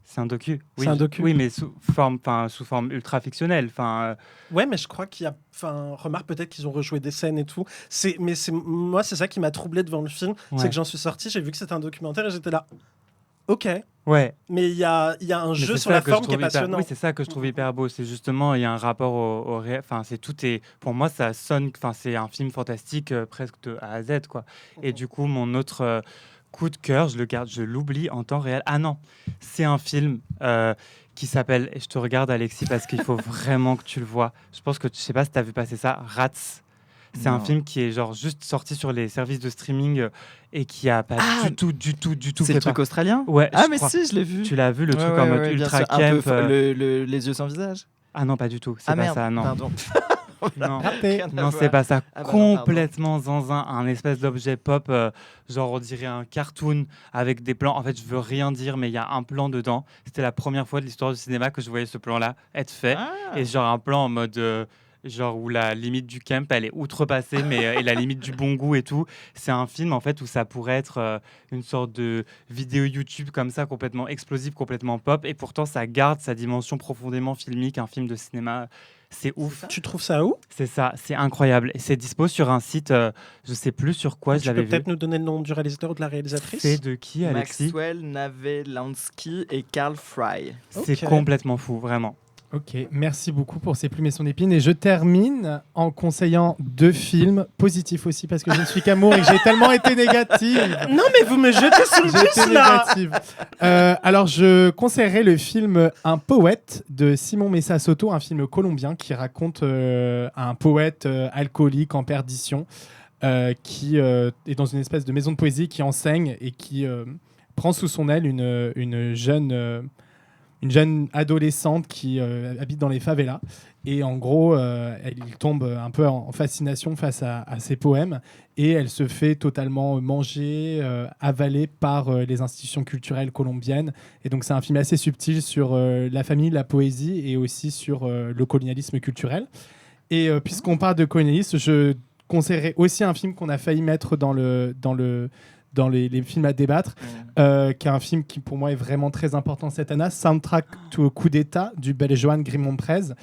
C'est un docu. Oui, C'est un docu. Oui, mais sous forme ultra fictionnelle. Ouais, mais je crois qu'il y a. Enfin, remarque peut-être qu'ils ont rejoué des scènes et tout. Moi, c'est ça qui m'a troublé devant le film. Ouais. C'est que j'en suis sorti, j'ai vu que c'était un documentaire et j'étais là. Ok. Ouais. Mais il y a un Mais jeu c'est sur ça la que je forme qui est trouve hyper- passionnant. Oui, c'est ça que je trouve hyper beau. C'est justement, il y a un rapport au réel. Enfin, c'est tout est. Pour moi, ça sonne. Enfin, c'est un film fantastique presque de A à Z, quoi. Et du coup, mon autre coup de cœur, je le garde, je l'oublie en temps réel. Ah non, c'est un film qui s'appelle. Et je te regarde, Alexis, parce qu'il faut vraiment que tu le vois. Je pense que je sais pas si tu as vu passer ça. Rats. C'est un Non. film qui est genre juste sorti sur les services de streaming et qui a pas Ah, du tout C'est fait le truc australien. Ouais, Ah je mais crois. si, je l'ai vu. Tu l'as vu, le truc Ouais, en mode ouais, bien ultra sûr. Un camp peu les yeux sans visage. Ah non, pas du tout. C'est Ah pas merde, ça, non. pardon. Non, Raté. Rien à non, voir. c'est pas ça. Ah bah non, Complètement zinzin, un espèce d'objet pop, genre on dirait un cartoon avec des plans. En fait, je veux rien dire, mais il y a un plan dedans. C'était la première fois de l'histoire du cinéma que je voyais ce plan-là être fait. Ah. Et genre un plan en mode genre où la limite du camp elle est outrepassée, mais et la limite du bon goût et tout. C'est un film en fait où ça pourrait être une sorte de vidéo YouTube comme ça, complètement explosive, complètement pop, et pourtant ça garde sa dimension profondément filmique, un film de cinéma. C'est ouf. Tu trouves ça où? C'est ça, c'est incroyable. Et c'est dispo sur un site, je sais plus sur quoi je Tu l'avais peux vu. peut-être nous donner le nom du réalisateur ou de la réalisatrice? C'est de qui, Alexis? Maxwell Navelansky et Carl Fry. C'est Ok. complètement fou, vraiment. Ok, merci beaucoup pour ces plumes et son épine. Et je termine en conseillant 2 films positifs aussi, parce que je ne suis qu'amour et que j'ai tellement été négative. Non, mais vous me jetez sous le J'ai été bus là! négative. Alors, je conseillerais le film Un poète de Simon Messa Soto, un film colombien qui raconte un poète alcoolique en perdition qui est dans une espèce de maison de poésie qui enseigne et qui prend sous son aile une jeune adolescente qui habite dans les favelas. Et en gros, il tombe un peu en fascination face à ses poèmes et elle se fait totalement manger, avaler par les institutions culturelles colombiennes. Et donc, c'est un film assez subtil sur la famille, la poésie et aussi sur le colonialisme culturel. Et puisqu'on parle de colonialisme, je conseillerais aussi un film qu'on a failli mettre dans les films à débattre, qui est un film qui pour moi est vraiment très important cette année, Soundtrack to a coup d'État du bel Joan Grimond-Prez.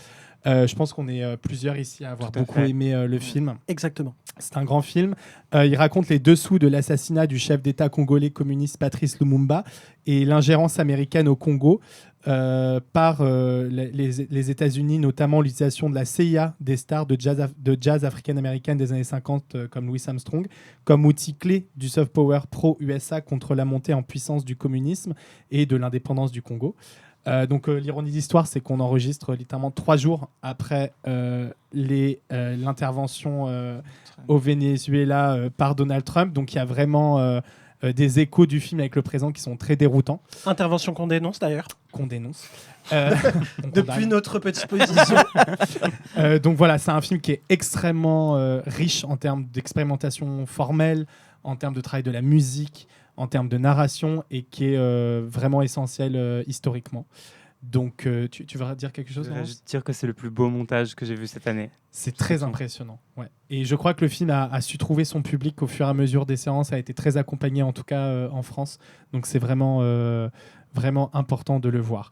Je pense qu'on est plusieurs ici à avoir Tout à beaucoup fait. aimé le film. Exactement. C'est un grand film. Il raconte les dessous de l'assassinat du chef d'État congolais communiste Patrice Lumumba et l'ingérence américaine au Congo par les États-Unis, notamment l'utilisation de la CIA des stars de jazz africaine-américaine des années 50 comme Louis Armstrong, comme outil clé du soft power pro-USA contre la montée en puissance du communisme et de l'indépendance du Congo. Donc l'ironie de l'histoire, c'est qu'on enregistre littéralement 3 jours après l'intervention au Venezuela par Donald Trump. Donc il y a vraiment des échos du film avec le présent qui sont très déroutants, Intervention qu'on dénonce d'ailleurs. qu'on dénonce. On Depuis condamne. notre petite position. Donc voilà, c'est un film qui est extrêmement riche en termes d'expérimentation formelle, en termes de travail de la musique, en termes de narration et qui est vraiment essentiel historiquement. Donc tu vas dire quelque Je chose, voudrais Laurence ? juste dire que c'est le plus beau montage que j'ai vu cette année. C'est très impressionnant. Ouais. Et je crois que le film a su trouver son public au fur et à mesure des séances, a été très accompagné en tout cas en France. Donc c'est vraiment important de le voir.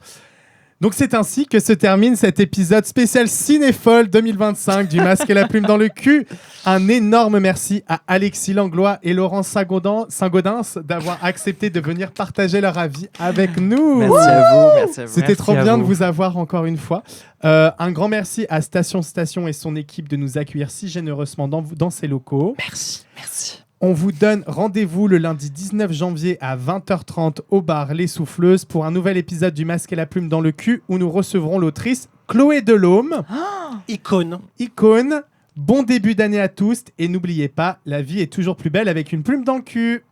Donc c'est ainsi que se termine cet épisode spécial Cinéphole 2025 du Masque et la Plume dans le cul. Un énorme merci à Alexis Langlois et Laurence Saint-Gaudens d'avoir accepté de venir partager leur avis avec nous. Merci à vous, merci à vous. C'était Merci trop à bien de vous. vous avoir encore une fois. Un grand merci à Station et son équipe de nous accueillir si généreusement dans ses locaux. Merci. Merci. On vous donne rendez-vous le lundi 19 janvier à 20h30 au bar Les Souffleuses pour un nouvel épisode du Masque et la Plume dans le cul où nous recevrons l'autrice Chloé Delhomme, Icône. icône. Bon début d'année à tous et n'oubliez pas, la vie est toujours plus belle avec une plume dans le cul.